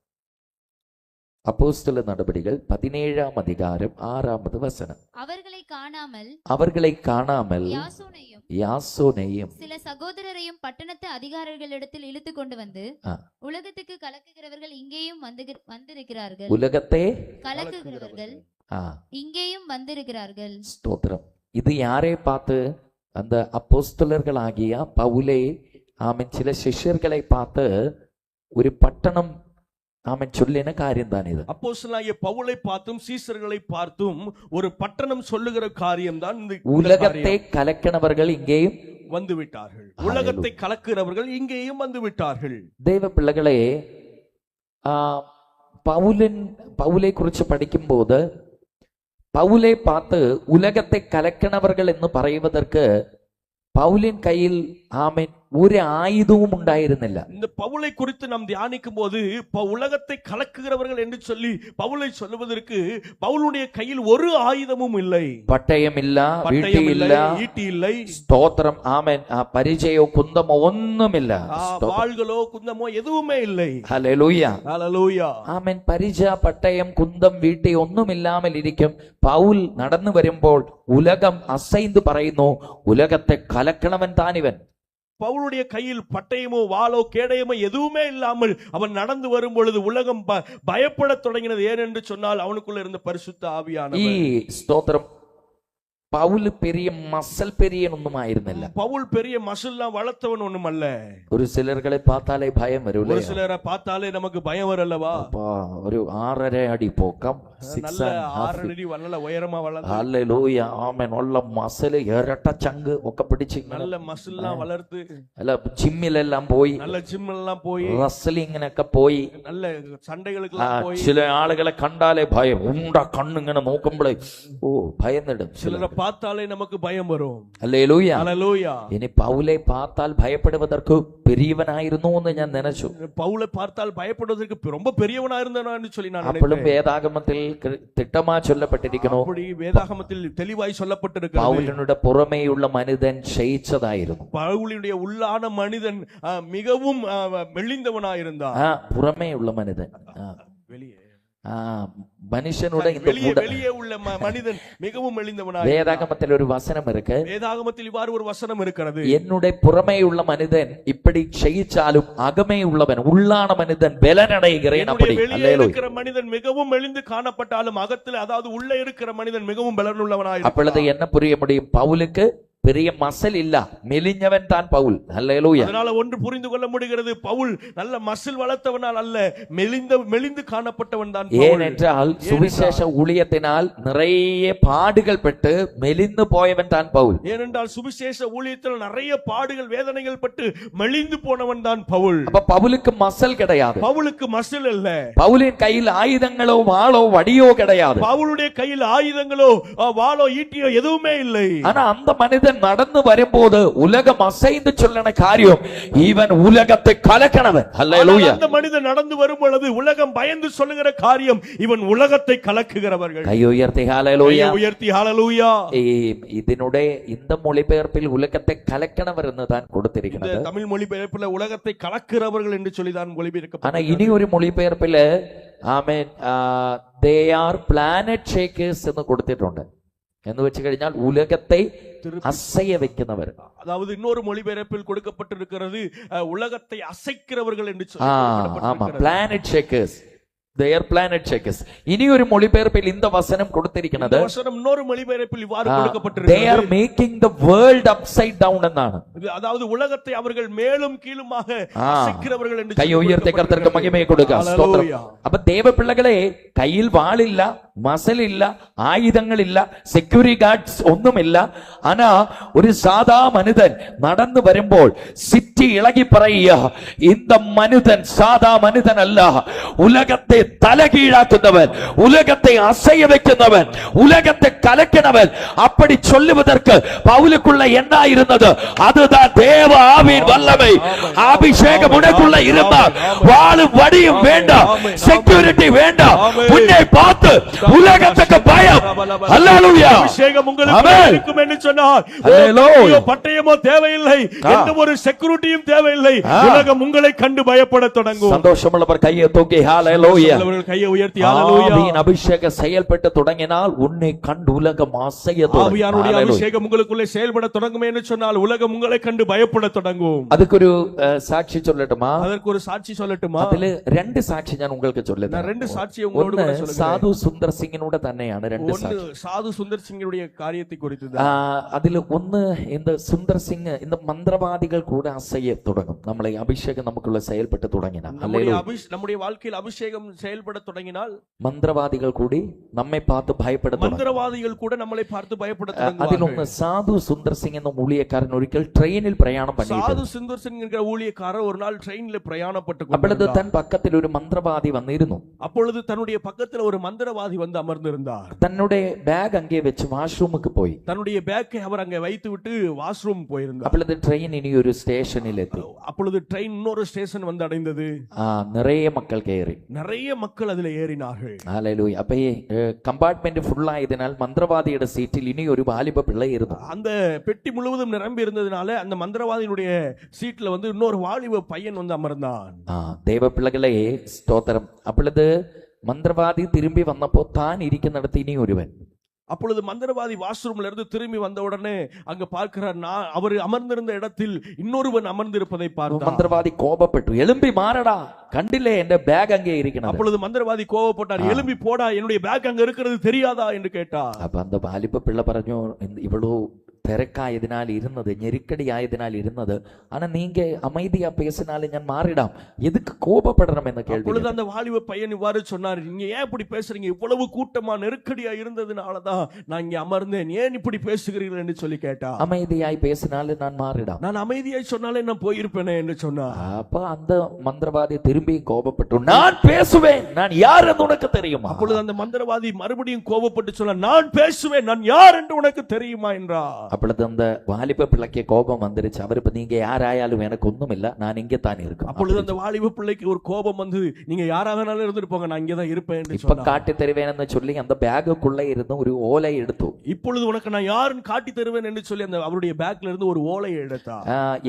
அப்போஸ்தலர் நடபடிகள் 17ஆம் அதிகாரம் 6வது வசனம். அவர்களை காணாமல் யாசோனையும் சில சகோதரரையும் பட்டணத்து அதிகாரிகளிடத்தில் இழுத்து கொண்டு வந்து உலகத்துக்கு கலக்குகிறவர்கள் இங்கேயும் வந்திருக்கிறார்கள். உலகத்தை கலக்குகிறவர்கள் இங்கேயும் வந்திருக்கிறார்கள். ஸ்தோத்திரம். இது யாரை பார்த்து? அந்த அப்போஸ்தலர்கள் ஆகிய பவுலே சில சிஷ்யர்களை பார்த்து ஒரு பட்டணம் சொல்லின காரியம் தான் இது. அப்போஸ்தலனாகிய பவுலை பார்த்தும் சீசர்களை பார்த்தும் ஒரு பட்டணம் சொல்லுகிற காரியம் தான். உலகத்தை கலக்கினவர்கள் இங்கேயும் வந்து விட்டார்கள். உலகத்தை கலக்கிறவர்கள் இங்கேயும் வந்து விட்டார்கள். தேவ பிள்ளைகளே, பவுலை குறித்து படிக்கும் போது பவுலை பார்த்து உலகத்தை கலக்கினவர்கள் என்று പറയുவதற்கு பவுலின் கையில் ஒரு ஆயுதமும் உண்டாயிருந்தில்ல. இந்த பவுலை குறித்து நாம் தியானிக்கும் போது உலகத்தை கலக்குகிறவர்கள் என்று சொல்லி பவுலை சொல்லுவதற்கு பவுலுடைய கையில் ஒரு ஆயுதமும் இல்லை. பட்டயம் இல்ல, ஈட்டி இல்லை. ஸ்தோத்திரம். ஆமென். பரிச்சயோ குந்தமோ ஒண்ணும் இல்ல. வாள்களோ குந்தமோ எதுவுமே இல்லை. ஹல்லேலூயா, ஹல்லேலூயா. ஆமென். പരിചയ പട്ടയം കുന്തം വീട്ടി ഒന്നുമില്ലാமல் ഇരിക്കും. പൗൽ നടന്നു വരുമ്പോൾ ഉലകം അസൈந்து പറയുന്നു, ഉലകത്തെ കലക്കണവൻ താനിവൻ. பவுலுடைய கையில் பட்டயமோ வாளோ கேடயமோ எதுவுமே இல்லாமல் அவன் நடந்து வரும் பொழுது உலகம் பயப்பட தொடங்கினது. ஏனென்று சொன்னால் அவனுக்குள்ள இருந்த பரிசுத்த ஆவியானவர். ஸ்தோத்திரம். பவுல் பெரிய மசல் பெரியனொന്നും ஆயிருന്നില്ല. பவுல் பெரிய மசில்லாம் வளர்த்தவன் ஒண்ணும் அல்ல. ஒரு சிலர்களை பார்த்தாலே பயம் வரும். ஒரு சிலரை பார்த்தாலே நமக்கு பயம் வரல்லவா? ஒரு 6.5 அடி பொக்கம், 6 அடி நல்ல உயரமா வளர்ந்து. ஹல்லேலூயா. ஆமென். நல்ல மசில், இரட்ட சங்கு ഒക്കെ പിടിച്ച് நல்ல மசில்லாம் வளர்த்து അല്ല ജിമ്മിലെല്ലാം പോയി, நல்ல ஜிம்மெல்லாம் போய், റെസ്ലിംഗിനൊക്കെ പോയി, நல்ல சண்டைகளுக்கெல்லாம் போய். ചില ആളുകളെ കണ്ടാലേ ഭയം. ഉണ്ട കണ്ണിങ്ങനെ നോക്കുമ്പോഴേ ഭയന്നിടും. சிலரை பார்த்தாலே நமக்கு பயம் வரும். Hallelujah, hallelujah. ഇനി പൗലെ பார்த்தாൽ ഭയപ്പെടുவதற்கு பெரியவனாയിരുന്നു എന്ന് ഞാൻ நினைച്ചു. பவுலை பார்த்தால் பயப்படுவதற்கு ரொம்ப பெரியவனாயிருந்தான்னு சொல்லி நான் அப்பளும் வேதாகமத்தில் திட்டமா சொல்லப்பட்டிருக்கணும். அப்படி வேதாகமத்தில் தெளிவாய் சொல்லப்பட்டிருக்கிறது. பவுலினுடைய புறமேயுள்ள மனிதன் ക്ഷയിച്ചതായിരുന്നു. பவுலினுடைய உள்ளான மனிதன் மிகவும் மெலிந்தவனாயிருந்தான். புறமேயுள்ள மனிதன், வெளியே மனுஷனோட வெளியே உள்ள மனிதன் மிகவும் மெலிந்தவனாய். வேதாகமத்தில் ஒரு வசனம் இருக்கு. வேதாகமத்தில் இவ்வாறு ஒரு வசனம் இருக்கிறது. என்னுடைய புறமே உள்ள மனிதன் இப்படி ക്ഷയിച്ചാலும் அகமே உள்ளவன் உள்ளான மனிதன் பலனடைகிறேன். அப்படி வெளியே இருக்கிற மனிதன் மிகவும் மெலிந்து காணப்பட்டாலும் அகத்தில், அதாவது உள்ளே இருக்கிற மனிதன் மிகவும் பலனுள்ளவனாய். அப்பொழுது என்ன புரிய முடியும்? பவுலுக்கு பெரிய மசில் இல்ல, மெலிஞ்சவன் தான் பவுல். ஹல்லேலூயா. அதனால ஒன்று புரிந்து கொள்ள முடிகிறது, பவுல் நல்ல மசில் வளர்த்தவனால் அல்ல, மெலிந்து காணப்பட்டவன் தான் பவுல். ஏனென்றால் சுவிசேஷ ஊழியத்தினால் நிறைய பாடுகள் பட்டு மெலிந்து போயவன் தான் பவுல். ஏனென்றால் சுவிசேஷ ஊழியத்தில் நிறைய பாடுகள் வேதனைகள் பட்டு மெலிந்து போனவன் தான் பவுல். அப்ப பவுலுக்கு மசில் கிடையாது. பவுலுக்கு மசில் இல்ல. பவுலின் கையில் ஆயுதங்களோ வாளோ வடியோ கிடையாது. பவுலுடைய கையில் ஆயுதங்களோ வாளோ ஈட்டியோ எதுவுமே இல்லை. ஆனா அந்த மனிதன் நடந்து வரும்போது உலகம் அசைந்து சொல்லின காரியம், இவன் உலகத்தை கலக்கினவன். ஹல்லேலூயா. அந்த மனிதன் நடந்து வரும் பொழுது உலகம் பயந்து சொல்லுகிற காரியம், இவன் உலகத்தை கலக்குகிறவர்கள். கை உயர்த்தி ஹல்லேலூயா, உயர்த்தி ஹல்லேலூயா. இதனுடைய இந்த மொழிபெயர்ப்பில் உலகத்தை கலக்கினவர் என்று தான் கொடுத்திருக்கிறது. தமிழ் மொழிபெயர்ப்பில் உலகத்தை கலக்குகிறவர்கள் என்று சொல்லி தான் மொழிபெயர்க்கப்பட்டது. ஆனா இனி ஒரு மொழிபெயர்ப்பில் ஆமென், they are planet shakers എന്ന് കൊടുത്തിട്ടുണ്ട്. എന്ന് വെച്ച് കഴിഞ്ഞാൽ ഉലകത്തെ അസൈയ വെക്കുന്നവർ. அதாவது இன்னொரு மொழிபெயர்ப்பில் கொடுக்கப்பட்டிருக்கிறது உலகத்தை அசைக்கிறவர்கள் என்று சொல்லி. ஆமா, planet shakers. their planet checkers. இனி ஒரு மொழிபெயர்ப்பில் இந்த வசனம் கொடுத்திருக்கிறது, இந்த வசனம் இன்னொரு மொழிபெயர்ப்பில் இவ்வாறு they கொடுக்கப்பட்டிருக்கிறது, are making the world upside down എന്നാണ്. அதாவது உலகத்தை அவர்கள் மேலும் கீழுமாக அசைக்கிறவர்கள் என்று കൈ ഉയർത്തി കർത്തർക്ക് മഹിമയെ കൊടുക്കുക. സ്തോത്രം. അപ്പൊ ദേവപിള്ളകളെ, കയ്യിൽ വാളില്ല, മസലില്ല, ആയുധങ്ങളില്ല, സെക്യൂരിറ്റി ഗാർഡ്സ് ഒന്നുമില്ല. ആനാ ഒരു സാധാ മനുതൻ നടന്നു വരുമ്പോൾ സിറ്റി ഇളകി പറയുക, இந்த மனிதன் சாதா மனிதன் அல்ல, உலகத்தை தலைகீழாக்குന്നവൻ, உலகத்தை அசைய வைക്കുന്നവൻ, உலகத்தை கலக்கினவன். அப்படி சொல்லுவதற்கு பவுலுக்குள்ள என்ன இருந்தது? அதுதான் தேவ ஆவியின் வல்லமை. அபிஷேகம் உனக்குள்ள இருந்தால் வாளும் வடியும் வேண்டாம், செக்யூரிட்டி வேண்டாம், உன்னை பார்த்து உலகத்துக்கு பயம். அல்லேலூயா. அபிஷேகம் உங்களுக்கு இருக்கும் என்று சொன்னால் பட்டயமோ தேவையில்லை, எந்த ஒரு செக்யூரிட்டியும் தேவையில்லை, உலகம் உங்களை கண்டு பயப்பட தொடங்கும். சந்தோஷமுள்ளவர் கையை தூக்கி ஹalleluya. கையை உயர்த்தி ஹalleluya. ஆவியின் அபிஷேகம் செயல்பட்டு தொடங்கினால் உன்னை கண்டு உலகம் அசைய தொடங்கும். ஆவியானுடைய அபிஷேகம் உங்களுக்குள்ளே செயல்பட தொடங்குமே என்று சொன்னால் உலகம் உங்களை கண்டு பயப்பட தொடங்கும். அதுக்கு ஒரு சாட்சி சொல்லட்டுமா? அதற்கு ஒரு சாட்சி சொல்லட்டுமா? അതില് രണ്ട് സാക്ഷി ഞാൻ உங்களுக்கு சொல்லுறேன். நான் ரெண்டு சாட்சியை உங்களோடு கூட சொல்லுகிறேன். സാധു സുന്ദർ സിംഗിനോട് തന്നെയാണ് രണ്ട് സാക്ഷി. ஒன்று சாது சுந்தர் சிங்கினுடைய காரியத்தை குறித்து. അതില് ഒന്ന് இந்த சுந்தர் சிங் இந்த மந்திரவாதிகள் கூட அசைய தொடங்கும். நம்மளை அபிஷேகம் நமக்குள்ள செயல்பட்டு தொடங்கினார். நம்முடைய வாழ்க்கையில் அபிஷேகம் செயல்பட தொடங்கினால் மந்திரவாதிகள் கூடி நம்மை பார்த்து பயப்பட தொடங்கும். மந்திரவாதிகள் கூட நம்மளை பார்த்து பயப்பட தொடங்குவார்கள். അതിൽ ഒന്ന് സാധു സുന്ദർ സിംഗ് എന്ന ഊഴിയക്കാരൻ ഒരിക്കൽ ട്രെയിനിൽ പ്രയാണം பண்ணிட்டு, சாது சுந்தர் சிங் என்கிற ஊழியக்காரர் ஒரு நாள் ட்ரெயின்ல பிரயாணப்பட்டு அப்பொழுது தன் பக்கத்தில் ஒரு மந்திரவாதி வந்திருന്നു. அப்பொழுது தன்னுடைய பக்கத்தில் ஒரு மந்திரவாதி வந்து அமர்ந்திருந்தார். தன்னுடைய பேக் அங்கே வச்சு வாஷ்ரூமுக்கு போய் தன்னுடைய பேக்கை அவர் அங்கே வைத்துவிட்டு வாஷ்ரூம் போயிருந்தார். அப்பொழுது ட்ரெயின் இனி ஒரு ஸ்டேஷனில் எத்தி, அப்பொழுது ட்ரெயின் இன்னொரு ஸ்டேஷன் வந்து அடைந்தது. நிறைய மக்கள் கேறி, நிறைய மக்கள் அதில் ஏறினார்கள். ஹalleluya. அப்ப கம்பார்ட்மெண்ட் ஃபுல் ஆயதினால் மந்திரவாதியோட சீட்டில் இனி ஒரு வாலிப பிள்ளை இருந்தார். அந்த பெட்டி முழுவதும் நிரம்பி இருந்ததனால அந்த மந்திரவாதியினுடைய சீட்ல வந்து இன்னொரு வாலிப பையன் வந்து அமர்ந்தான். தேவ பிள்ளைகளே ஸ்தோத்திரம். அப்பொழுது மந்திரவாதி திரும்பி வந்தப்போ தான் இருக்கிறிடத்து இனி ஒருவன். அப்பொழுது மந்திரவாதி வாஷ்ரூம்ல இருந்து திரும்பி வந்த உடனே அங்க பார்க்கிறார், அவர் அமர்ந்திருந்த இடத்தில் இன்னொருவன் அமர்ந்திருப்பதை பார்த்தார். மந்திரவாதி கோபப்பட்டு, எழும்பி மாறடா, கண்டிலே என்ற பேக் அங்கே இருக்கிறது. அப்பொழுது மந்திரவாதி கோபப்பட்டார், எழும்பி போடா, என்னுடைய பேக் அங்க இருக்கிறது தெரியாதா என்று கேட்டார். அப்ப அந்த வாலிப பிள்ளை പറഞ്ഞു, இவ்வளவு തിരക്കായതിനാൽ ഇരുന്നത്, ഞെരുക്കടിയായതിനാൽ ഇരുന്നത്, ஆனா நீங்க அமைதியா பேசினாலும் ഞാൻ மாறிடாம், எதுக்கு கோபப்படணும் என்ற கேள்வி. அப்பொழுது அந்த வாலிப பையன் இவ்வாறு சொன்னார், நீங்க ஏன் இப்படி பேசுறீங்க? இவ்வளவு கூட்டமா நெருக்கடியா இருந்ததுனாலதான் நான் இங்க அமர்ந்தேன், ஏன் இப்படி பேசுகிறீர்கள் என்று சொல்லி கேட்டா. அமைதியாய் பேசினாலும் நான் மாறிடாம், நான் அமைதியாய் சொன்னாலே நான் போயிருப்பேனே என்று சொன்னார். அப்ப அந்த மந்திரவாதி திரும்பி கோபப்பட்டு, நான் பேசுவேன், நான் யார் என்று உனக்கு தெரியுமா? அப்பொழுது அந்த மந்திரவாதி மறுபடியும் கோபப்பட்டு சொன்னார், நான் பேசுவேன், நான் யார் என்று உனக்கு தெரியுமா என்றார். அப்பொழுது அந்த வாலிப பிள்ளைக்கு கோபம் வந்துருச்சு. அவர் இப்ப நீங்க யாராயாலும் எனக்கு ஒண்ணும் இல்ல, நான் இங்கே தான் இருக்கேன். அப்பொழுது அந்த வாலிப பிள்ளைக்கு ஒரு கோபம் வந்து, நீங்க யாராவது இருந்துட்டு போங்க, நான் இங்கே தான் இருப்பேன் என்று இப்ப காட்டி தருவேன்னு சொல்லி அந்த பேக்குக்குள்ள இருந்து ஒரு ஓலை எடுத்து, இப்பொழுது உனக்கு நான் யாருன்னு காட்டி தருவேன் என்று சொல்லி அந்த அவருடைய பேக்ல இருந்து ஒரு ஓலையை எடுத்தா.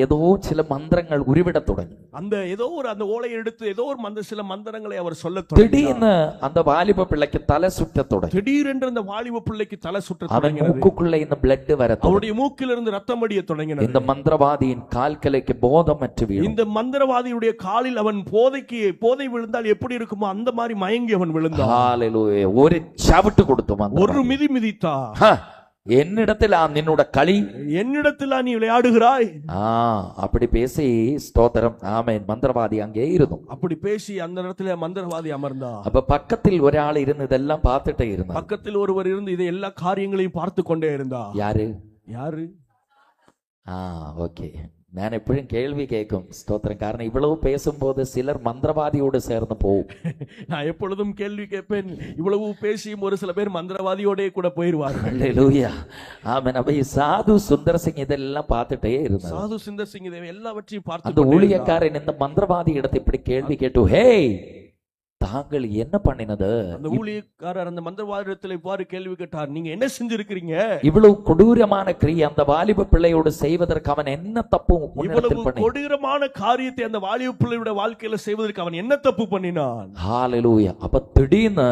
ஏதோ சில மந்திரங்கள் உருவிட தொடங்கி, அந்த ஏதோ ஒரு அந்த ஓலையை எடுத்து ஏதோ ஒரு சில மந்திரங்களை அவர் சொல்ல திடீர்னு அந்த வாலிப பிள்ளைக்கு தலை சுட்ட தொடங்கி. திடீரென்று அந்த வாலிப பிள்ளைக்கு தலை சுட்ட தொடங்கி, மூக்குக்குள்ள இந்த பிளட் வர, அவருடைய மூக்கிலிருந்து ரத்தம் வடிய தொடங்கினது. இந்த மந்திரவாதியின் கால்களுக்கு போதமற்று வீழும். இந்த மந்திரவாதியுடைய காலில் அவன் போதை விழுந்தால் எப்படி இருக்குமோ அந்த மாதிரி மயங்கி அவன் விழுந்தான். ஹalleluya. ஒரு சவுட்டு கொடுத்து, ஒரு மிதி மிதித்தா. என்னிடத்தில் நின்னோட களி, என்னிடத்தில் நீ விளையாடுகிறாய். அப்படி பேசி ஸ்தோத்திரம், ஆமென். மந்திரவாதி அங்கே இருந்தோம். அப்படி பேசி அந்த இடத்துல மந்திரவாதி அமர்ந்தான். அப்ப பக்கத்தில் ஒரு ஆள் இருந்து இதெல்லாம் பார்த்துட்டே இருந்தார். பக்கத்தில் ஒருவர் இருந்து இதை எல்லா காரியங்களையும் பார்த்து கொண்டே இருந்தா. யாரு? ஓகே. நான் எப்பவும் கேள்வி கேட்கும் ஸ்தோத்திரம். காரணம், இவ்வளவு பேசும்போது சிலர் மந்திரவாதியோடு சேர்ந்து போகும். நான் எப்பொழுதும் கேள்வி கேட்பேன், இவ்வளவு பேசியும் ஒரு சில பேர் மந்திரவாதியோட கூட போயிருவார்கள். அல்லேலூயா. ஆமென். அப்ப சாது சுந்தர் சிங் இதெல்லாம் பார்த்துட்டே இருந்தார். சாது சுந்தர் சிங் இதை எல்லாவற்றையும் பார்த்து, அந்த ஊழியக்காரன் இந்த மந்திரவாதி இடத்தை இப்படி கேள்வி கேட்டு, ஹே, தாங்கள் என்ன பண்ணினது? அந்த ஊழியக்காரர் அந்த மந்திரவாதியிடத்தில் இவ்வாறு கேள்வி கேட்டார், நீங்க என்ன செஞ்சிருக்கீங்க? இவ்வளவு கொடூரமான கிரியை அந்த வாலிப பிள்ளையோடு செய்வதற்கு அவன் என்ன தப்பு? இவ்வளவு கொடூரமான காரியத்தை அந்த வாலிப பிள்ளையோட வாழ்க்கையில செய்வதற்கு அவன் என்ன தப்பு பண்ணினான்? ஹalleluya. அப்ப திடீர்னு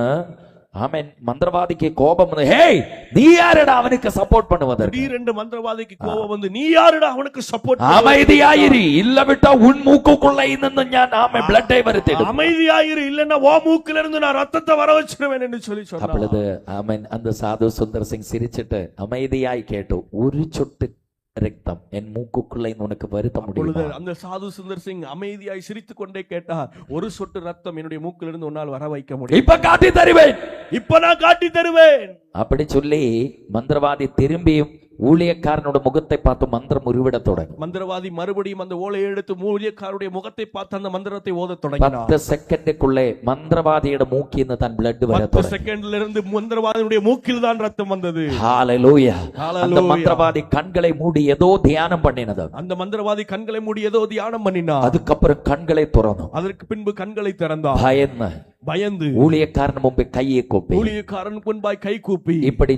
ஆமென். மந்திரவாதிக்கு கோபம் வந்து, ஹேய் நீ யாருடா அவனுக்கு சப்போர்ட் பண்ணுவதற்கு? திடீரென்று மந்திரவாதிக்கு கோபம் வந்து, நீ யாருடா அவனுக்கு சப்போர்ட்? அமைதியாயிரு, இல்ல விட்டா உன் மூக்குக்குள்ள இருந்து ஞான் ஆமென் பிளட்டை வருத்திடும். அமைதியாயிரு, இல்லன்னா வா மூக்குல இருந்து நான் ரத்தத்தை வர வச்சிருவேன் என்று சொல்லி சொன்னார். அப்பொழுது ஆமென் அந்த சாது சுந்தர் சிங் சிரிச்சிட்டு அமைதியாய் கேட்டு, ஒரு சொட்டு ரத்தம் என் மூக்குக்குள்ளே உனக்கு வருத்த முடியுமா? அந்த சாது சுந்தர் சிங் அமைதியாய் சிரித்துக் கொண்டே கேட்டார், ஒரு சொட்டு ரத்தம் என்னுடைய மூக்கிலிருந்து உன்னால் வர வைக்க முடியும்? இப்ப காட்டி தருவேன், இப்ப நான் காட்டி தருவேன் அப்படி சொல்லி மந்திரவாதி திரும்பியும் ஊழியக்காரனோட முகத்தை பார்த்து மந்திரம் உருவிட தொடங்கும். மந்திரவாதி மறுபடியும் அந்த ஓலையை எடுத்து ஊழியக்காரனுடைய முகத்தை பார்த்து அந்த மந்திரத்தை ஓத தொடங்கினார். 10 செகண்டுக்குள்ளே மந்திரவாதியோட மூக்கில் தான் பிளட் வர 10 செகண்ட்ல இருந்து மந்திரவாதியுடைய மூக்கில் தான் ரத்தம் வந்தது. ஹalleluya. அந்த மந்திரவாதி கண்களை மூடி ஏதோ தியானம் பண்ணினது. அந்த மந்திரவாதி கண்களை மூடி ஏதோ தியானம் பண்ணினார். அதுக்கப்புறம் கண்களை திறந்தார். அதற்கு பின்பு கண்களை திறந்தார். பயந்து ஊழியக்காரன் முன்பே கையை கூப்பி, ஊழியக்காரன் முன்பாய் கை கூப்பி இப்படி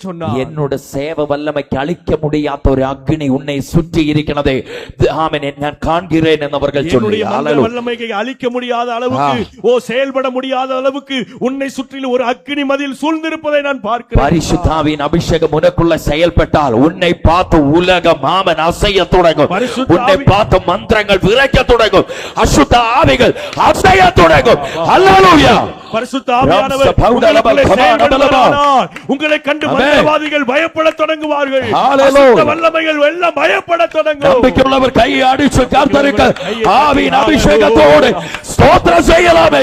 சொன்னார், என்னோட சேவ வல்லமைக்கு அழிக்க முடியாத ஒரு அக்னி உன்னை சுற்றி இருக்கிறது, ஆமென் நான் காண்கிறேன் என்பவர்கள் சொல்லி, வல்லமைக்கு அழிக்க முடியாத அளவுக்கு செயல்பட முடியாத அளவுக்கு உன்னை சுற்றிலும் ஒரு அக்னி மதில் சூழ்ந்திருப்பதை நான் பார்க்கிறேன். பரிசுத்தாவின் அபிஷேகம் உனக்குள்ள செயல்பட்டால் உன்னை பார்த்து உலகம் ஆமென் அசைய தொடங்கும். உன்னை பார்த்து மந்திரங்கள் விரைக்க தொடங்கும். அசுத்த ஆவிகள் அசைய தொடங்கும். ஹalleluya. பரிசுத்த ஆவியானவர் உங்களை கண்டு மந்திரவாதிகள் பயப்பட தொடங்குவார்கள். அசுத்த வல்லமைகள் எல்லாம் பயப்பட தொடங்கும். நம்பிக்கையுள்ளவர் கையை அடிச்சு கர்த்தருக்கு ஆவியின் அபிஷேகத்தோடு ஸ்தோத்திரம் செய்யலாமே.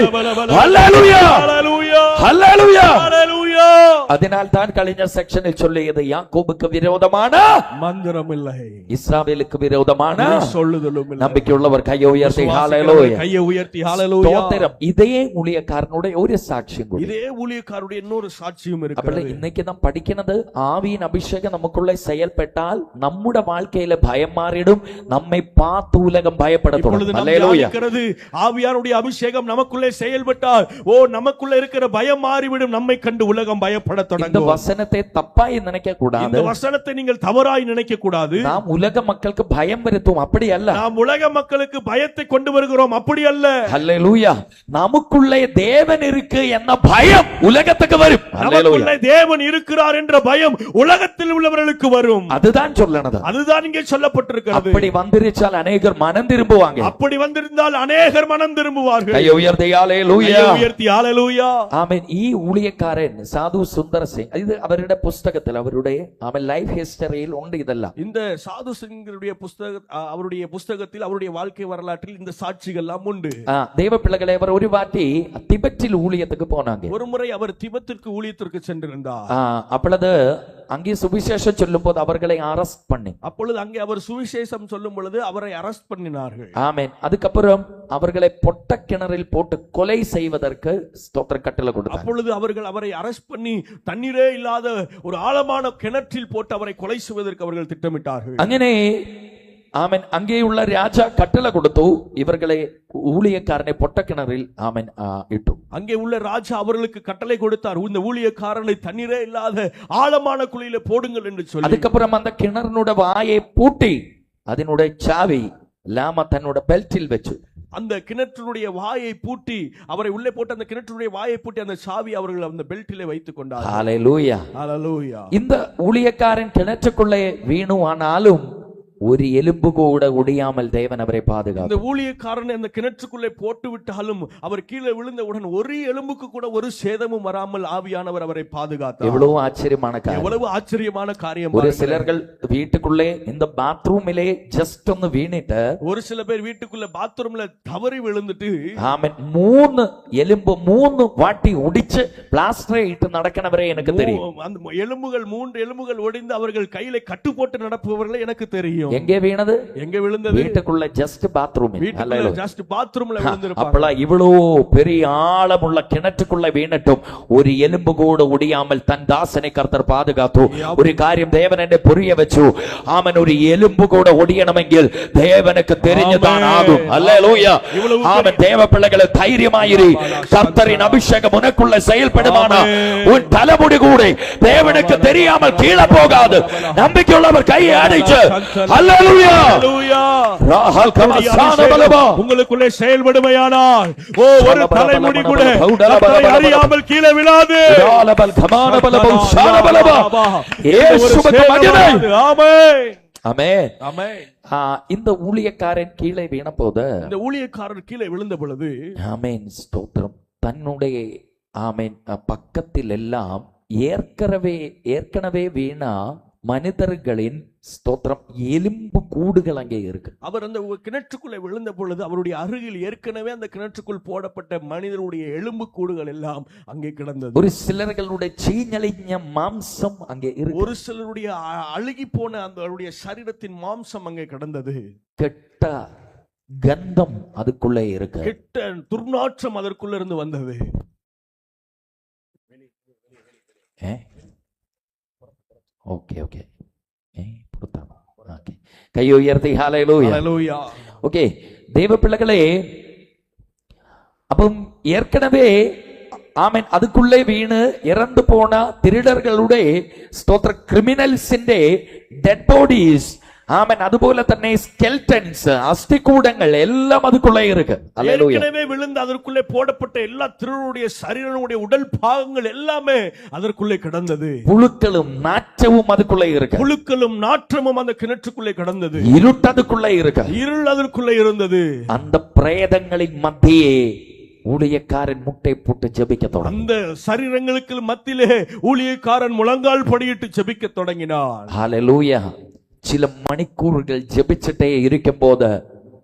ஹalleluya. ஹalleluya. ஹalleluya. ஹalleluya. அதனால் தான் கலைஞர் செக்ஷனில் சொல்லியது, யாக்கோபுக்கு விரோதமான மந்திரம் இல்லை, இஸ்ரவேலுக்கு விரோதமான சொல்லுதலும் இல்லை. நம்பிக்கையுள்ளவர் கையை உயர்த்தி ஹalleluya. கையை உயர்த்தி ஹalleluya. ஸ்தோத்திரம். இதே ஊழியக்காரனுடைய ஒரு சாட்சியம், இதே ஊழியக்காரனுடைய இன்னொரு சாட்சியும் இருக்கு. அப்ப இன்னைக்கு நாம் படிக்கிறது, ஆவியின் அபிஷேகம் நமக்குள்ள செயல்பட்டால் நம்முடைய வாழ்க்கையில பயம் மாறிடும், நம்மை பார்த்து உலகம் பயப்பட தொடங்கும். ஹalleluya. ஆவியானுடைய அபிஷேகம் நமக்குள்ளே செயல்பட்டால் நமக்குள்ள இருக்கிற பயம் மாறிவிடும், நம்மை கண்டு உலகம் பயப்பட தொடங்கும். இந்த வசனத்தை தப்பாய் நினைக்க கூடாது. இந்த வசனத்தை நீங்கள் தவறாய் நினைக்க கூடாது. நாம் உலக மக்களுக்கு பயம் வருத்தும், அப்படி அல்ல. நாம் உலக மக்களுக்கு பயத்தை கொண்டு வருகிறோம், அப்படி அல்ல. ஹalleluya. நமக்குள்ளே தேவன் இருக்கு என்ன பயம் உலகத்துக்கு வரும். நமக்குள்ளே தேவன் இருக்கிறார் என்ற பயம் உலகத்தில் உள்ளவர்களுக்கு வரும். அதுதான் சொல்லணும், அதுதான் இங்கே சொல்லப்பட்டிருக்கிறது. அப்படி வந்திருந்தால் அநேகர் மனம் திரும்புவாங்க. அப்படி வந்திருந்தால் அநேகர் மனம் திரும்புவார்கள். கையை உயர்த்தி ஹalleluya. உயர்த்தி ஹalleluya. ஆமென். ഈ ஊழியக்காரன் சாது சுந்தர் சிங், இது அவருடைய புத்தகத்தில், அவருடைய லைஃப் ஹிஸ்டரியில் உண்டு இதெல்லாம். இந்த சாது சிங்கருடைய அவருடைய புத்தகத்தில், அவருடைய வாழ்க்கை வரலாற்றில் இந்த சாட்சிகள் எல்லாம் உண்டு. தேவ பிள்ளைகளை, அவர் ஒரு வாட்டி திபெத்தில் ஊழியத்துக்கு போனாங்க. ஒரு முறை அவர் திபெத்திற்கு ஊழியத்திற்கு சென்றிருந்தார். அப்பொழுது அங்கே சுவிசேஷம் சொல்லும் போது அவர்களை அரெஸ்ட் பண்ணி, அப்பொழுது அங்கே அவர் சுவிசேஷம் சொல்லும் பொழுது அவரை அரெஸ்ட் பண்ணினார்கள். ஆமென். அதுக்கப்புறம் அவர்களை பொட்ட கிணறில் போட்டு கொலை செய்வதற்கு ஸ்தோத்திர கட்டளை கொடுத்தார். அப்பொழுது அவரை அரெஸ்ட் பண்ணி தண்ணீரே இல்லாத ஒரு ஆழமான கிணற்றில் போட்டு அவரை கொலை செய்வதற்கு அவர்கள் திட்டமிட்டார்கள். അങ്ങനെ ആമൻ അങ്ങേയുള്ള രാജ കട്ടള കൊടുത്തു, ഇവർകളെ ஊழியக்காரனை பொட்டக்கிணறில் ஆமென் இட்டு. அங்கே உள்ள ராஜா அவர்களுக்கு கட்டளை கொடுத்தார், இந்த ஊழியக்காரனை தண்ணீரே இல்லாத ஆழமான குழியில போடுங்கள் என்று சொல்லி. அதுக்கப்புறம் அந்த கிணறுனோட வாயை பூட்டி அதனுடைய சாவி லாம தன்னோட பெல்ட்டில் வச்சு, அந்த கிணற்றுடைய வாயை பூட்டி, அவரை உள்ளே போட்டு அந்த கிணற்றுடைய வாயை பூட்டி அந்த சாவி அவர்கள் அந்த பெல்ட்டிலே வைத்துக் கொண்டார். ஹalleluya. ஹalleluya. இந்த ஊழியக்காரன் கிணற்றுக்குள்ளே வீணுவானாலும் ஒரு எலும்பு கூட ஒடியாமல் தேவன் அவரை பாதுகாத்தார். இந்த ஊழியக்காரனை அந்த கிணற்றுக்குள்ளே போட்டு விட்டாலும் அவர் கீழே விழுந்தவுடன் ஒரு எலும்புக்கு கூட ஒரு சேதமும் வராமல் ஆவியானவர் அவரை பாதுகாத்தார். எவ்வளவு ஆச்சரியமான காரியம், எவ்வளவு ஆச்சரியமான காரியம். ஒரு சிலர்கள் வீட்டுக்குள்ளே இந்த பாத்ரூமிலே ஜஸ்ட் ഒന്ന് வீணிட்டு, ஒரு சில பேர் வீட்டுக்குள்ள பாத்ரூம்ல தவறி விழுந்துட்டு ஆமென் 3 எலும்பு 3 வாட்டி ஒடிச்சு பிளாஸ்டரை இட்டு நடக்கனவரே எனக்கு தெரியும். அந்த எலும்புகள் 3 எலும்புகள் ஒடிந்து அவர்கள் கையில கட்டு போட்டு நடப்பவர்களே எனக்கு தெரியும். எங்கே வீணது? எங்க விழுந்தது? வீட்டுக்குள்ள ஜஸ்ட் பாத்ரூமில். வீட்டுக்குள்ள ஜஸ்ட் பாத்ரூம்ல விழுந்திருப்பாங்க. அப்பள இவ்வளோ பெரிய ஆழமுள்ள கிணற்றுக்குள்ள வீணட்டும் ஒரு எலும்பு கூட ஒடியாமல் தன் தாசனை கர்த்தர் பாதுகாத்து ஒரு காரியம் தேவன் என்னை புரிய வச்சு, ஆமன் ஒரு எலும்பு கூட ஒடியணுமெങ്കിൽ தேவனுக்கு தெரிஞ்சுதான் ஆகும். அல்லேலூயா. ஆமன். தேவ பிள்ளைகளை தைரியமாயிரு, கர்த்தரின் அபிஷேகம் உனக்குள்ள செயல்படுமானா உன் தலைமுடி கூட தேவனுக்கு தெரியாமல் கீழே போகாது. நம்பிக்கையுள்ளவர் கையை அடிச்சு அல்லேலூயா ஹalleluya. ராஹல் கமசான பலபா உங்களுக்குள்ளே செயல்படுமையானால் ஒரு தலைமுடி கூட கர்த்தரை அறியாமல் கீழே விழாது. ராலபல் கமான பலபா ஷான பலபா இயேசுவுக்கு மகிமை. ஆமென் ஆமென் ஆமென். இந்த ஊழியக்காரன் கீழே வீண போத இந்த ஊழியக்காரர் கீழே விழுந்த பொழுது ஆமென் ஸ்தோத்திரம் தன்னுடைய ஆமென் பக்கத்தில் எல்லாம் ஏற்கனவே வீணா மனிதர்களின் ஸ்தோத்திரம் எலும்பு கூடுகள் அங்கே இருக்கு. அவர் அந்த கிணற்றுக்குள்ளே விழுந்த பொழுது அவருடைய அருகில் ஏற்கனவே அந்த கிணற்றுக்குள் போடப்பட்ட மனிதருடைய எலும்பு கூடுகள் எல்லாம் அங்கே கிடந்தது. ஒரு சிலர்களுடைய சீஞ்சலிஞ்ச மாம்சம் அங்கே இருக்கு. ஒரு சிலருடைய அழுகி போன அந்த சரீரத்தின் மாம்சம் அங்கே கிடந்தது. கெட்ட கந்தம் அதுக்குள்ளே இருக்கு. கெட்ட துர்நாற்றம் அதற்குள்ள இருந்து வந்தது. ஓகே ஓகே கை உயர்த்தி ஹல்லேலூயா ஹல்லேலூயா. ஓகே தேவ பிள்ளைகளே, அப்ப ஏற்கனவே ஆமென் அதுக்குள்ளே വീണ് ഇറന്നു പോണ തിരുടர்களுടെ സ്തോത്ര ക്രിമിനൽസിന്റെ ഡെഡ് ബോഡീസ് ஆமென் அதுபோல തന്നെ ஸ்கெல்டன்ஸ் அஸ்திக்கூடங்கள் எல்லாம் அதுக்குள்ளே இருக்கு. ஹல்லேலூயா. ஏற்கனவே விழுந்து அதற்குள்ளே போடப்பட்ட எல்லா திருடருடைய சரீரனுடைய உடல் பாகங்கள் எல்லாமே அதற்குள்ளே கிடந்தது. புழுக்களும் நாற்றமும் அதுக்குள்ளே இருக்கு. புழுக்களும் நாற்றமும் அந்த கிணற்றுக்குள்ளே கிடந்தது. இருட்டு அதுக்குள்ளே இருக்கு. இருள் அதற்குள்ளே இருந்தது. அந்த பிரேதங்களின் மத்தியே ஊழியக்காரன் முட்டை போட்டு ஜெபிக்க தொடங்கினான். அந்த சரீரங்களுக்கு மத்தியிலே ஊழியக்காரன் முழங்கால் படியிட்டு ஜெபிக்க தொடங்கினான். ஹல்லேலூயா. சில மணிக்கூறுகள் ஜெபிச்சிட்டே இருக்கும் போது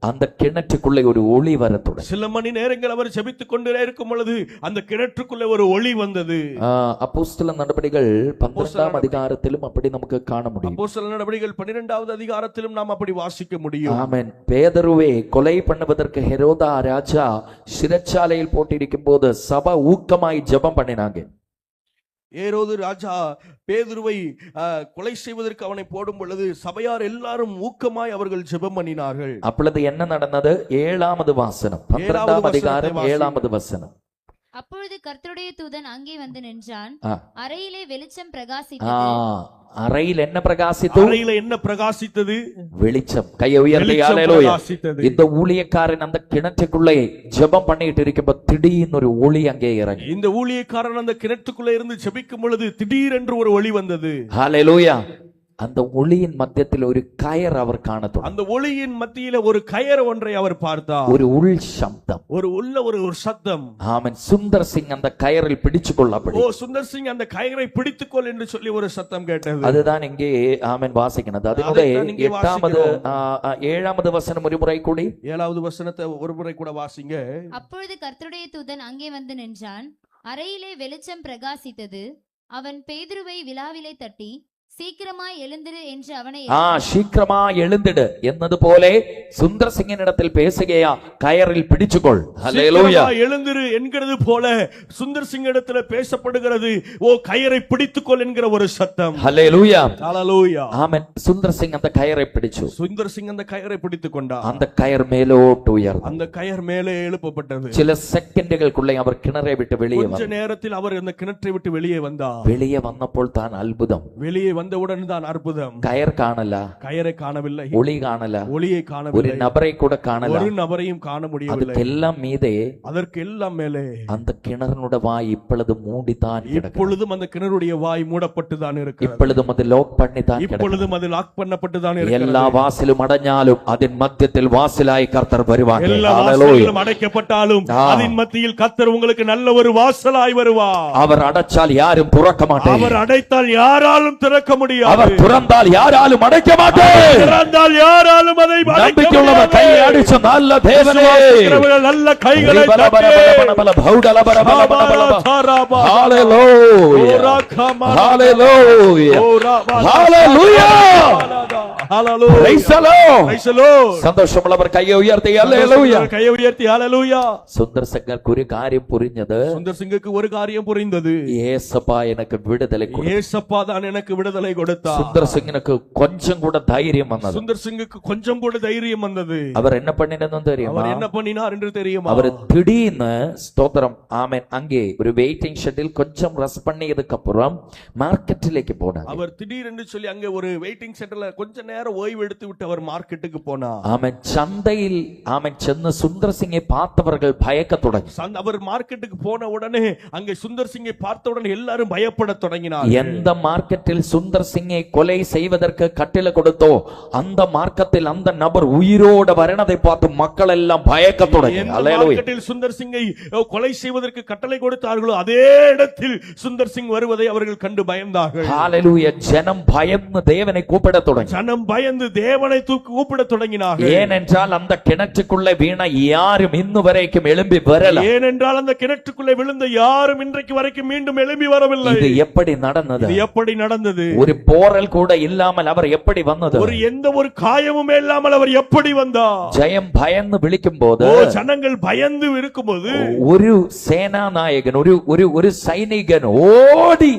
அந்த கிணற்றுக்குள்ளே ஒரு ஒளி வர தொடங்கியது. சில மணி நேரங்கள் அவர் ஜெபித்துக் கொண்டே இருக்கும் பொழுது அந்த கிணற்றுக்குள்ளே ஒரு ஒளி வந்தது. அப்போஸ்தல நடபடிகள் 12ஆம் அதிகாரத்திலும் அப்படி நமக்கு காண முடியும். அப்போஸ்தல நடபடிகள் 12வது அதிகாரத்திலும் நாம் அப்படி வாசிக்க முடியும். ஆமென். பேதுருவை கொலை பண்ணுவதற்கு ஹெரோதா ராஜா சிறைச்சாலையில் போட்டிருக்கும் போது சபை ஊக்கமாய் ஜெபம் பண்ணினாங்க. ஏரோது ராஜா பேதுருவை கொலை செய்வதற்கு அவனை போடும் பொழுது சபையார் எல்லாரும் ஊக்கமாய் அவர்கள் ஜெபம் பண்ணினார்கள். அப்பொழுது என்ன நடந்தது? 7வது வசனம் 12ஆம் அதிகாரம் 7வது வசனம். அப்பொழுது கர்த்தருடைய தூதன் அங்கே வந்து நின்றான். அறையிலே வெளிச்சம் அறையில் என்ன பிரகாசித்தது? அறையில என்ன பிரகாசித்தது? வெளிச்சம். கையை உயர்த்தி ஹல்லேலூயா. இந்த ஊழியக்காரன் அந்த கிணற்றுக்குள்ளே ஜெபம் பண்ணிட்டு இருக்கும்போது திடீர்னு ஒரு ஒளி அங்கே இறங்கி. இந்த ஊழியக்காரன் அந்த கிணற்றுக்குள்ளே இருந்து ஜெபிக்கும் பொழுது திடீரென்று ஒரு ஒளி வந்தது. ஹல்லேலூயா. அந்த ஒளியின் மத்தியத்தில் ஒரு கயர் அவர் காணத்தோம். அந்த ஒளியின் மத்தியில ஒரு கயர் ஒன்றை அவர் பார்த்தார். ஒரு உள் சப்தம், ஒரு சத்தம். ஆமென். சுந்தர் சிங் அந்த கயரில் பிடிச்சுக்கொள்ள. சுந்தர் சிங் அந்த கயிறை பிடித்துக்கொள் என்று சொல்லி ஒரு சத்தம் கேட்டது. அதுதான் இங்கே ஆமென் வாசிக்கிறது. அதனுடைய 7வது வசனம் ஒரு முறை கூடி 7வது வசனத்தை ஒரு முறை கூட வாசிங்க. அப்பொழுது கர்த்தருடைய தூதன் அங்கே வந்து நின்றான். அறையிலே வெளிச்சம் பிரகாசித்தது. அவன் பேதுருவை விலாவிலே தட்டி சீக்கிரமாய் எழுந்திரு என்று அவனை சீக்கிரமா எழுந்திடு என்னது போலே சுந்தர் சிங்கின் இடத்தில் பேசுகையா கயரில் பிடிச்சுக்கொள். ஹல்லேலூயா. எழுந்திரு என்கிறது போல சுந்தர் சிங் இடத்துல பேசப்படுகிறது. கயரை பிடித்துக்கொள் என்கிற ஒரு சத்தம். ஹல்லேலூயா. ஹல்லேலூயா. ஆமென். சுந்தர் சிங் அந்த கயரை பிடிச்சு. சுந்தர் சிங் அந்த கயரை பிடித்துக் கொண்டார். அந்த கயர் மேலோட்டு உயர்ந்தது. அந்த கயர் மேலே எழுப்பப்பட்டது. சில செகண்டுகளுக்குள்ளே அவர் கிணறை விட்டு வெளியே வந்தார். கொஞ்ச நேரத்தில் அவர் அந்த கிணற்றை விட்டு வெளியே வந்தார். வெளியே வந்தപ്പോൾ தான் அற்புதம். வெளியே வந்தவுடன் தான் அற்புதம். கயர் காணல, கயரை காணவில்லை, ஒளி காணல, ஒளியை காணவில்லை, ஒரு நபரை கூட காணல, ஒரு நபரையும் காண முடியவில்லை. அதுக்கெல்லாம் மீதே, அதற்கெல்லாம் மேலே அந்த கிணறுடைய வாய் இப்பொழுது மூடித்தான் கிடக்கிறது. இப்பொழுதும் அந்த கிணறுடைய வாய் மூடப்பட்டு தான் இருக்கிறது. இப்பொழுதும் அது லாக் பண்ணி தான் கிடக்கிறது. இப்பொழுதும் அது லாக் பண்ணப்பட்டு தான் இருக்கிறது. எல்லா வாசலும் அடைஞ்சாலும் அதன் மத்தியத்தில் வாசலாய் கர்த்தர் வருவார். எல்லா வாசல்களும் அடைக்கப்பட்டாலும் அதன் மத்தியில் கர்த்தர் உங்களுக்கு நல்ல ஒரு வாசலாய் வருவார். அவர் அடைச்சால் யாரும் துறக்க மாட்டார். அவர் அடைத்தால் யாராலும் திறக்க முடியாது. அவர் துறந்தால் யாராலும் அடைக்க மாட்டார். திறந்தால் யாராலும் அதை நம்பிக்கையுள்ளவர் கையை அடிச்சு நல்ல தேவனே, நல்ல கைகளை தட்டி ஹல்லேலூயா ஹல்லேலூயா ஹல்லேலூயா ஹல்லேலூயா praise the Lord praise the Lord. சந்தோஷமுள்ளவர் கையை உயர்த்தி ஹல்லேலூயா கையை உயர்த்தி ஹல்லேலூயா. சுந்தர் சிங்க்கு ஒரு காரியம் புரிஞ்சது. சுந்தர் சிங்குக்கு ஒரு காரியம் புரிந்தது. இயேசப்பா எனக்கு விடுதலை கொடு. இயேசப்பா தான் எனக்கு விடுதலை விடுதலை கொடுத்தார். சுந்தர் சிங்கனுக்கு கொஞ்சம் கூட தைரியம் வந்தது. சுந்தர் சிங்குக்கு கொஞ்சம் கூட தைரியம் வந்தது. அவர் என்ன பண்ணினதுன்னு தெரியுமா? அவர் என்ன பண்ணினார் என்று தெரியுமா? அவர் திடீர்னு ஸ்தோத்திரம் ஆமென் அங்கே ஒரு வெயிட்டிங் ஷெட்டில் கொஞ்சம் ரெஸ்ட் பண்ணியதுக்கு அப்புறம் மார்க்கெட்டிലേക്ക് போனார். அவர் திடீரென்று சொல்லி அங்கே ஒரு வெயிட்டிங் சென்டர்ல கொஞ்ச நேரம் ஓய்வு எடுத்து விட்டு அவர் மார்க்கெட்டுக்கு போனார். ஆமென் சந்தையில் ஆமென் சென்று சுந்தர் சிங்கை பார்த்தவர்கள் பயக்க தொடங்கி. அவர் மார்க்கெட்டுக்கு போன உடனே அங்கே சுந்தர் சிங்கை பார்த்த உடனே எல்லாரும் பயப்பட தொடங்கினார். எந்த மார்க்கெட்டில் சுந்தர் சிங்கை கொலை செய்வதற்கு கட்டளை கொடுத்தோ அந்த மார்க்கெட்டில் அந்த நபர் உயிரோடு வரனதை பார்த்து மக்கள் எல்லாம் பயக்க தொடங்கி. மார்க்கெட்டில் சுந்தர் சிங்கை கொலை செய்வதற்கு கட்டளை கொடுத்தார்களோ அதே இடத்தில் சுந்தர் சிங் வருவதை அவர்கள் கண்டு பயந்தார்கள். ஹalleluya. ஜனம் பயந்து தேவனை கூப்பிட தொடங்கி. ஜனம் பயந்து தேவனை கூப்பிட தொடங்கினார்கள். ஏனென்றால் அந்த கிணற்றுக்குள்ளே வீண யாரும் இன்னு வரைக்கும் எழும்பி வரல. ஏனென்றால் அந்த கிணற்றுக்குள்ளே விழுந்த யாரும் இன்றைக்கு வரைக்கும் மீண்டும் எழும்பி வரவில்லை. இது எப்படி நடந்தது? இது எப்படி நடந்தது? ஒரு போரல் கூட இல்லாமல் அவர் எப்படி வந்தது? ஒரு எந்த ஒரு காயமுமே இல்லாமல் அவர் எப்படி வந்தார்? ஜெயம் பயந்து விழிக்கும் போது, ஜனங்கள் பயந்து இருக்கும்போது ஒரு சேனாநாயகன் ஒரு சைனிகன் ஓடி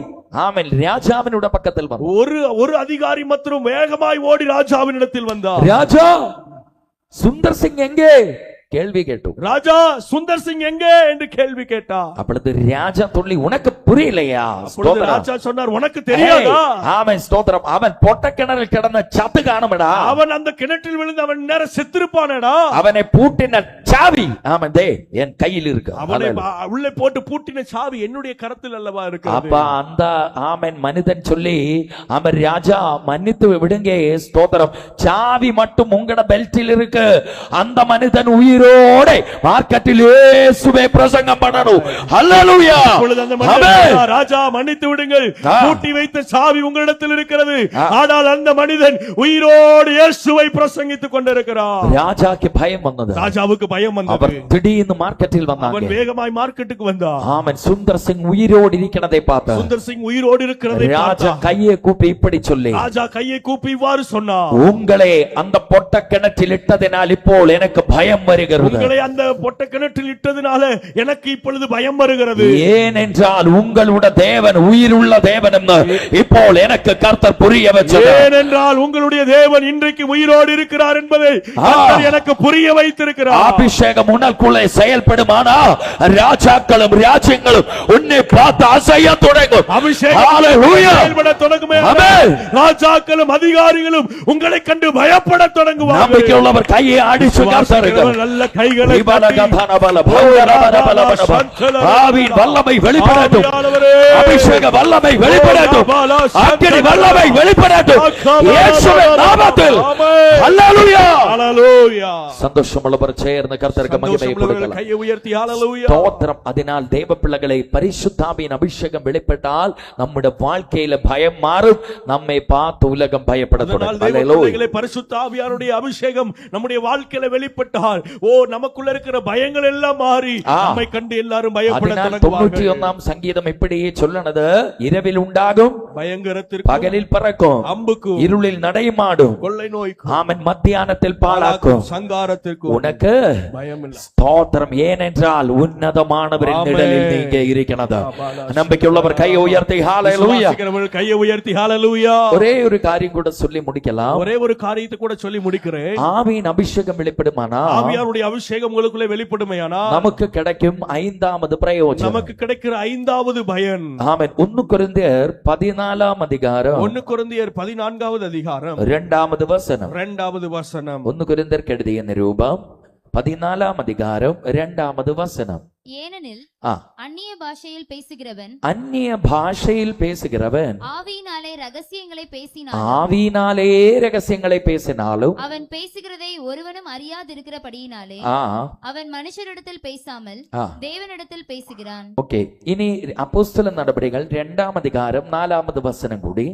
ஆமென் ராஜாவினுடைய பக்கத்தில் வந்தார். ஒரு அதிகாரி மாத்திரம் வேகமாய் ஓடி ராஜாவினிடத்தில் வந்தார். ராஜா சுந்தர் சிங் எங்கே கேள்வி கேட்டு. ராஜா சுந்தர் சிங் எங்கே என்று கேள்வி கேட்டார். அப்பொழுது ராஜா சொல்லி உனக்கு புரியலையா? ராஜா சொன்னார் உனக்கு தெரியாதா? ஆமென் ஸ்தோத்திரம். அவன் பொட்ட கிணறில் கிடந்த சத்து காணுமடா. அவன் அந்த கிணற்றில் விழுந்து அவன் நேர செத்திருப்பானடா. அவனை பூட்டின சாவி ஆமென் தே என் கையில் இருக்கு. அவனை உள்ளே போட்டு பூட்டின சாவி என்னுடைய கரத்தில் அல்லவா இருக்கு. அப்பா அந்த ஆமென் மனிதன் சொல்லி அவன் ராஜா மன்னித்து விடுங்க ஸ்தோத்திரம். சாவி மட்டும் உங்களோட பெல்ட்டில் இருக்கு. அந்த மனிதன் உயிரோட மார்க்கெட்டில் இயேசுவை பிரசங்கம் பண்ணணும். ஹல்லேலூயா. ராஜா மன்னித்து விடுங்கள், பூட்டி வைத்த சாவி உங்களிடத்தில் இருக்கிறது. ஆனால் அந்த மனிதன் உயிரோடு இயேசுவை பிரசங்கித்துக் கொண்டிருக்கிறார். ராஜாக்கு பயம் வந்தது. ராஜாவுக்கு பயம் வந்தது. அவர் திடீர்னு மார்க்கெட்டில் வந்தாங்க. அவன் வேகமாய் மார்க்கெட்டுக்கு வந்தான். ஆமென் சுந்தர் சிங் உயிரோடு இருக்கிறதை பார்த்தார். சுந்தர் சிங் உயிரோடு இருக்கிறதை ராஜா கையை கூப்பி இப்படி சொல்லி, ராஜா கையை கூப்பி இவ்வாறு சொன்னார், உங்களை அந்த பொட்ட கிணற்றில் இட்டதினால் இப்போ எனக்கு பயம் வருகிறது. உங்களை அந்த பொட்ட கிணற்றில் இட்டதினால எனக்கு இப்பொழுது பயம் வருகிறது. ஏனென்றால் உங்களுடைய தேவன் உயிருள்ள தேவன் என்று இப்போ எனக்கு கர்த்தர் புரிய வச்சார். ஏனென்றால் உங்களுடைய தேவன் இன்றைக்கு உயிரோடு இருக்கிறார் என்பதை கர்த்தர் எனக்கு புரிய வைத்திருக்கிறார். அபிஷேகம் உனக்குள்ளே செயல்படுமானா ராஜாக்களும் ராஜ்யங்களும் உன்னை பார்த்து அசைய தொடங்கும். அபிஷேகம் செயல்பட தொடங்குமே. ராஜாக்களும் அதிகாரிகளும் உங்களை கண்டு பயப்பட தொடங்குவார்கள். நம்பிக்கை உள்ளவர் கையை அடிச்சு நல்ல கைகளை ஆவியின் வல்லமை வெளிப்படட்டும். அபிஷேக வல்லமை வெளிப்படட்டும். அக்கினி வல்லமை வெளிப்படட்டும். இயேசுவின் நாமத்தில் ஹல்லேலூயா. ஹல்லேலூயா. சந்தோஷமுள்ளவர் சேர்ந்து கர்த்தருக்கு மகிமை கொடுக்கலாம். கையை உயர்த்தி ஹல்லேலூயா. ஸ்தோத்திரம். அதனால் தேவ பிள்ளைகளை பரிசுத்தாவியின் அபிஷேகம் வெளிப்பட்டால் நம்முடைய வாழ்க்கையில பயம் மாறும். நம்மை பார்த்து உலகம் பயப்பட தொடங்கும். ஹல்லேலூயா. பரிசுத்த ஆவியாருடைய அபிஷேகம் நம்முடைய வாழ்க்கையில வெளிப்பட்டால் நமக்குள்ள இருக்கிற பயங்கள் எல்லாம் மாறி நம்மை கண்டு எல்லாரும் பயப்பட தொடங்குவார்கள். 91ஆம் சங்கீதம் இப்படியே சொல்லுனது, இரவில் உண்டாகும் பயங்கரத்திற்கு, பகலில் பறக்கும் அம்புக்கும், இருளில் நடைமாடும் கொள்ளை நோய்க்கும், ஆமென் மத்தியானத்தில் பாழாக்கும் சங்காரத்திற்கு உனக்கு பயம் இல்லை. ஸ்தோத்திரம். ஏனென்றால் உன்னதமானவரின் நிழலில் நீங்க இருக்கிறது. நம்பிக்கையுள்ளவர் கையை உயர்த்தி ஹல்லேலூயா. கையை உயர்த்தி ஹல்லேலூயா. ஒரே ஒரு காரியம் கூட சொல்லி முடிக்கலாம். ஒரே ஒரு காரியத்தை கூட சொல்லி முடிக்கிறேன். ஆவியின் அபிஷேகம் வெளிப்படுமானா, ஆவியாருடைய அபிஷேகம் உங்களுக்குள்ளே வெளிப்படுமையானா நமக்கு கிடைக்கும் 5வது பிரயோஜனம், நமக்கு கிடைக்கிற 5வது பயன். ஆமென். 1 கொரிந்தியர் 14ஆம் அதிகாரம் 1 கொரிந்தியர் 14வது அதிகாரம் 2வது வசனம். 2வது வசனம். 1 கொரிந்தியர் எழுதிய நிருபம் 14ஆம் அதிகாரம் 2வது வசனம். ஏனெனில் அந்நிய பாஷையில் பேசுகிறவன் ஆவியினாலே ரகசியங்களை பேசினாலும் அவன் பேசுகிறதை ஒருவனும் அறியாதிருக்கிறபடியினாலே அவன் மனுஷரிடத்தில் பேசாமல் தேவனிடத்தில் பேசுகிறான். ஓகே, இனி அப்போஸ்தலர் நடபடிகள் 2ஆம் அதிகாரம் 4வது வசனம் கூடி.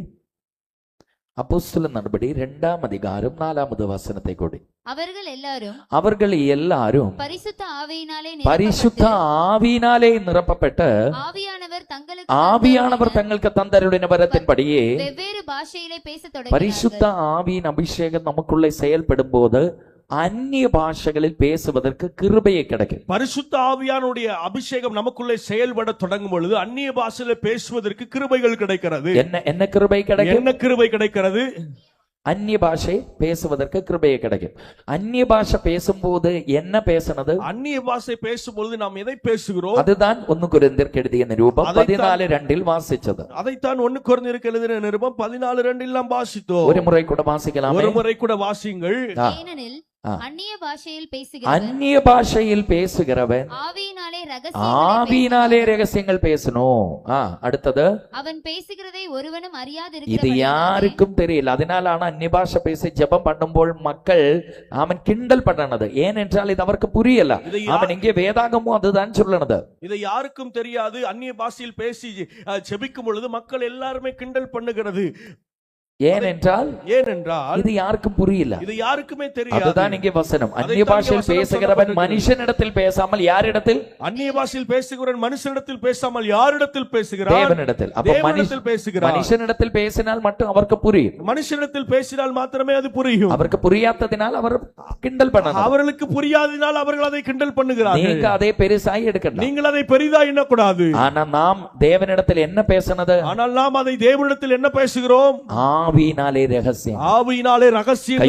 அப்போஸ்தலர் நடபடி 2ஆம் அதிகாரம் 4வது வசனத்தை கூடி. அவர்கள் எல்லாரும் பரிசுத்த ஆவியினாலே நிரப்பப்பட்ட ஆவியானவர் தங்களுக்கு தந்தருடைய வரத்தின்படியே வெவ்வேறு பாஷையிலே பேசத் தொடங்கினார்கள். பரிசுத்த ஆவியின் அபிஷேகம் நமக்குள்ளே செயல்படும் போது அந்நிய பாஷைகளில் பேசுவதற்கு கிருபையை கிடைக்கும். பரிசுத்த ஆவியானுடைய அபிஷேகம் நமக்குள்ளே செயல்பட தொடங்கும் பொழுது அந்நிய பாஷையில பேசுவதற்கு கிருபைகள் கிடைக்கிறது. என்ன கிருபை கிடைக்கும்? என்ன கிருபை கிடைக்கிறது? அந்நிய பாஷை பேசுவதற்கு கிருபையை கிடைக்கும். அந்நிய பாஷை பேசும்போது என்ன பேசுனது? அந்நிய பாஷை பேசும்பொழுது நாம் எதை பேசுகிறோம்? அதுதான் 1 கொரிந்தியர் எழுதிய நிருபம் 14:2 வாசிச்சது. அதைத்தான் 1 கொரிந்தியருக்கு எழுதின நிருபம் 14:2 நாம் வாசித்தோம். ஒரு முறை கூட வாசிக்கலாம். ஒரு முறை கூட வாசியுங்கள். ஏனெனில் அந்நிய பாஷையில் பேசுகிறவன் ஆவியினாலே ரகசியங்கள் பேசணும். அடுத்தது, அவன் பேசுகிறதை ஒருவனும் அறியாது. இது யாருக்கும் தெரியல. அதனால அந்நிய பாஷை பேசி ஜெபம் பண்ணும்போது மக்கள் அவன் கிண்டல் பண்ணனது. ஏனென்றால் இது அவருக்கு புரியல. அவன் இங்கே வேதாகமும் அதுதான் சொல்லனது. இதை யாருக்கும் தெரியாது. அந்நிய பாஷையில் பேசி ஜெபிக்கும் பொழுது மக்கள் எல்லாருமே கிண்டல் பண்ணுகிறது. ஏனென்றால் இது யாருக்கும் புரியல. இது யாருக்குமே தெரியாது. அதுதான் இங்கே வசனம். அந்நிய பாஷையில் பேசுகிறவன் மனுஷனிடத்தில் பேசாமல் யாரிடத்தில்? அந்நிய பாஷையில் பேசுகிறவன் மனுஷனிடத்தில் பேசாமல் யாரிடத்தில் பேசுகிறான்? தேவனிடத்தில். அப்ப மனுஷனிடத்தில் பேசினால் மட்டும் அவருக்கு புரியும். மனுஷனிடத்தில் பேசினால் மாத்திரமே அது புரியும். அவருக்கு புரியாததினால் அவர் கிண்டல் பண்ணார். அவர்களுக்கு புரியாததினால் அவர்கள் அதை கிண்டல் பண்ணுகிறார்கள். நீங்க அதை பெருசாய் எடுக்கணும். நீங்கள் அதை பெரிதா எண்ணக்கூடாது. ஆனா நாம் தேவனிடத்தில் என்ன பேசனது? ஆனால் நாம் அதை தேவனிடத்தில் என்ன பேசுகிறோம்? ஆவியினாலே ரகசியம். ஆவியினாலே ரகசியம்.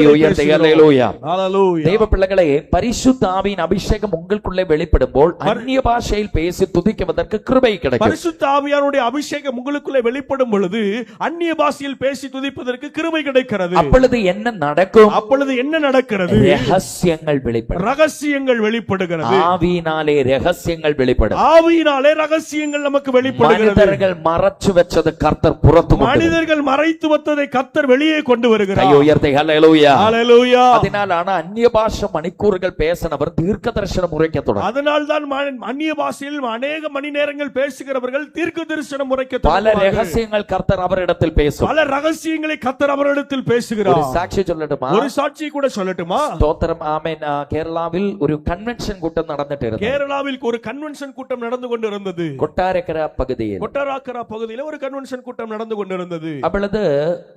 தேவ பிள்ளைகளே, பரிசுத்த ஆவியின் அபிஷேகம் உங்களுக்குள்ளே வெளிப்படும்போது அந்நிய பாஷையில் பேசி துதிக்குவதற்கு கிருபை கிடைக்கும். பரிசுத்த ஆவியானுடைய அபிஷேகம் உங்களுக்குள்ளே வெளிப்படும் பொழுது அந்நிய பாஷையில் பேசி துதிப்பதற்கு கிருபை கிடைக்கிறது. அப்பொழுது என்ன நடக்கும்? அப்பொழுது என்ன நடக்கிறது? ரகசியங்கள் வெளிப்படும். ரகசியங்கள் வெளிப்படுகிறது. ஆவியினாலே ரகசியங்கள் வெளிப்படும். ஆவியினாலே ரகசியங்கள் நமக்கு வெளிப்படுகிறது. மனிதர்கள் மறைச்சு வச்சது கர்த்தர் புறத்து, மனிதர்கள் மறைத்து வந்ததை கர்த்தர் வெளியே கொண்டு வருகிறார். அதனால் அந்நிய பாஷை மணிக்கூறுகள் பேசினவர் தீர்க்க தரிசனம் உரைக்க தொடங்கும். அதனால் தான் அந்நிய பாஷையில் அநேக மணி நேரங்கள் பேசுகிறவர்கள் தீர்க்க தரிசனம் உரைக்க பல ரகசியங்கள் கர்த்தர் அவரிடத்தில் பேசும். பல ரகசியங்களை கர்த்தர் அவரிடத்தில் பேசுகிறார். ஒரு சாட்சி சொல்லட்டுமா? ஒரு சாட்சி கூட சொல்லட்டுமா? ஸ்தோத்திரம். ஆமென். கேரளாவில் ஒரு கன்வென்ஷன் கூட்டம் நடந்துட்டு இருந்தது. கேரளாவில் ஒரு கன்வென்ஷன் கூட்டம் நடந்து கொண்டிருந்தது. கொட்டாரக்கரா பகுதியில் ஒரு கன்வென்ஷன் கூட்டம் நடந்து கொண்டிருந்தது. அப்பொழுது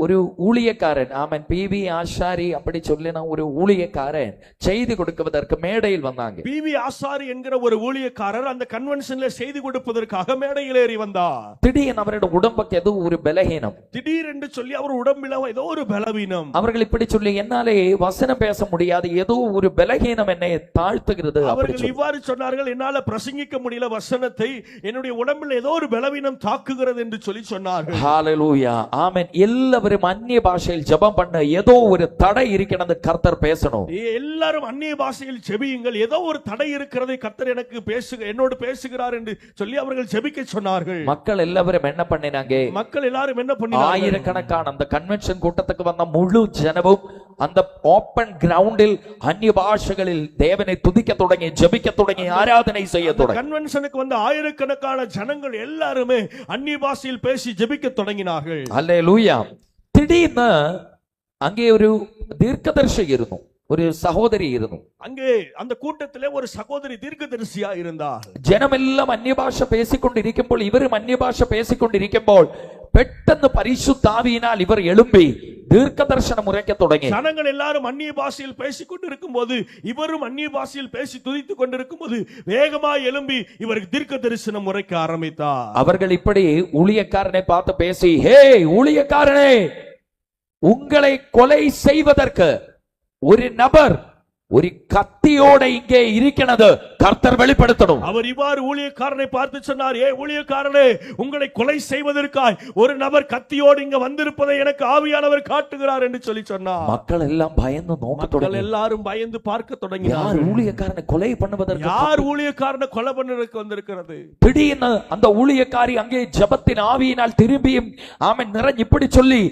ஒரு ஊழியக்காரன், ஆமன், பிவி ஆசாரி அப்படி சொல்லின ஒரு ஊழியக்காரன் செய்தி கொடுக்குவதற்கு மேடையில் வந்தாங்க. பிவி ஆசாரி என்கிற ஒரு ஊழியக்காரர் அந்த கன்வென்ஷன்ல செய்தி கொடுப்பதற்காக மேடையில் ஏறி வந்தார். திடீரென அவருடைய உடம்புக்கு ஏதோ ஒரு பலகீனம். திடீரென்று சொல்லி அவர் உடம்பில ஏதோ ஒரு பலவீனம். அவர்கள் இப்படி சொல்லி, என்னாலே வசனம் பேச முடியாது, ஏதோ ஒரு பலகீனம் என்னை தாழ்த்துகிறது. அவர்கள் இவ்வாறு சொன்னார்கள், என்னால பிரசங்கிக்க முடியல வசனத்தை, என்னுடைய உடம்பில் ஏதோ ஒரு பலவீனம் தாக்குகிறது என்று சொல்லி சொன்னார்கள். ஹalleluya. ஆமென். எல்லாரும் அந்நிய பாஷையில் ஜெபம் பண்ண ஏதோ ஒரு தடை இருக்கிறது, கர்த்தர் பேசணும். எல்லாரும் அந்நிய பாஷையில் ஜெபியுங்கள், ஏதோ ஒரு தடை இருக்கிறது, கர்த்தர் எனக்கு என்னோடு பேசுகிறார் என்று சொல்லி அவர்கள் ஜெபிக்க சொன்னார்கள். மக்கள் எல்லாரும் என்ன பண்ணினாங்க? மக்கள் எல்லாரும் என்ன பண்ணினாங்க? ஆயிரக்கணக்கான அந்த கன்வென்ஷன் கூட்டத்துக்கு வந்த முழு ஜனமும் அந்த ஓபன் கிரவுண்டில் அந்நிய பாஷைகளில் தேவனை துதிக்க தொடங்கி, ஜெபிக்க தொடங்கி, ஆராதனை செய்ய தொடங்கி. கன்வென்ஷனுக்கு வந்த ஆயிரக்கணக்கான ஜனங்கள் எல்லாருமே அந்நிய பாஷையில் பேசி ஜெபிக்க தொடங்கினார்கள். அல்லேலூயா. திடீர்னு அங்கே ஒரு தீர்க்கதரிசி இருந்தோம், ஒரு சகோதரி இருந்தோம். அங்கே அந்த கூட்டத்திலே ஒரு சகோதரி தீர்க்கதரிசியா இருந்தார். ஜனமெல்லாம் அந்நிய பாஷை பேசிக்கொண்டிருக்கும்போது, இவரும் அந்நிய பாஷை பேசிக்கொண்டிருக்கும்போது பெട്ടെന്ന് பரிசுத்த ஆவியினால் இவர் எழும்பி தீர்க்க தரிசனம் உரைக்க தொடங்கி. ஜனங்கள் எல்லாரும் அந்நிய பாஷையில் பேசிக் கொண்டிருக்கும் போது, இவரும் அந்நிய பாஷையில் பேசி துதித்துக் கொண்டிருக்கும் போது வேகமாய் எழும்பி இவருக்கு தீர்க்க தரிசனம் உரைக்க ஆரம்பித்தார். அவர்கள் இப்படி ஊழியக்காரனை பார்த்து பேசி, ஹே ஊழியக்காரனே, உங்களை கொலை செய்வதற்கு ஒரு நபர் ஒரு கத்தியோட இங்கே இருக்கிறது, கர்த்தர் வெளிப்படுத்தணும். அவர் இவ்வாறு ஊழியக்காரனை பார்த்து சொன்னார், ஏ ஊழியக்காரனே, உங்களை கொலை செய்வதற்காய் ஒரு நபர் கத்தியோடு இங்க வந்திருப்பதை எனக்கு ஆவியானவர் காட்டுகிறார் என்று சொல்லி சொன்னார். மக்கள் எல்லாம் பயந்து நோக்க தொடங்கி, எல்லாரும் பயந்து பார்க்க தொடங்கினார். யார் ஊழியக்காரனை கொலை பண்ணுவதற்கு, யார் ஊழியக்காரனை கொலை பண்ணுவதற்கு வந்திருக்கிறது? திடீர்னு அந்த ஊழியக்காரி அங்கே ஜெபத்தின் ஆவியினால் திரும்பியும் ஆமென் நிறைஞ்சு இப்படி சொல்லி,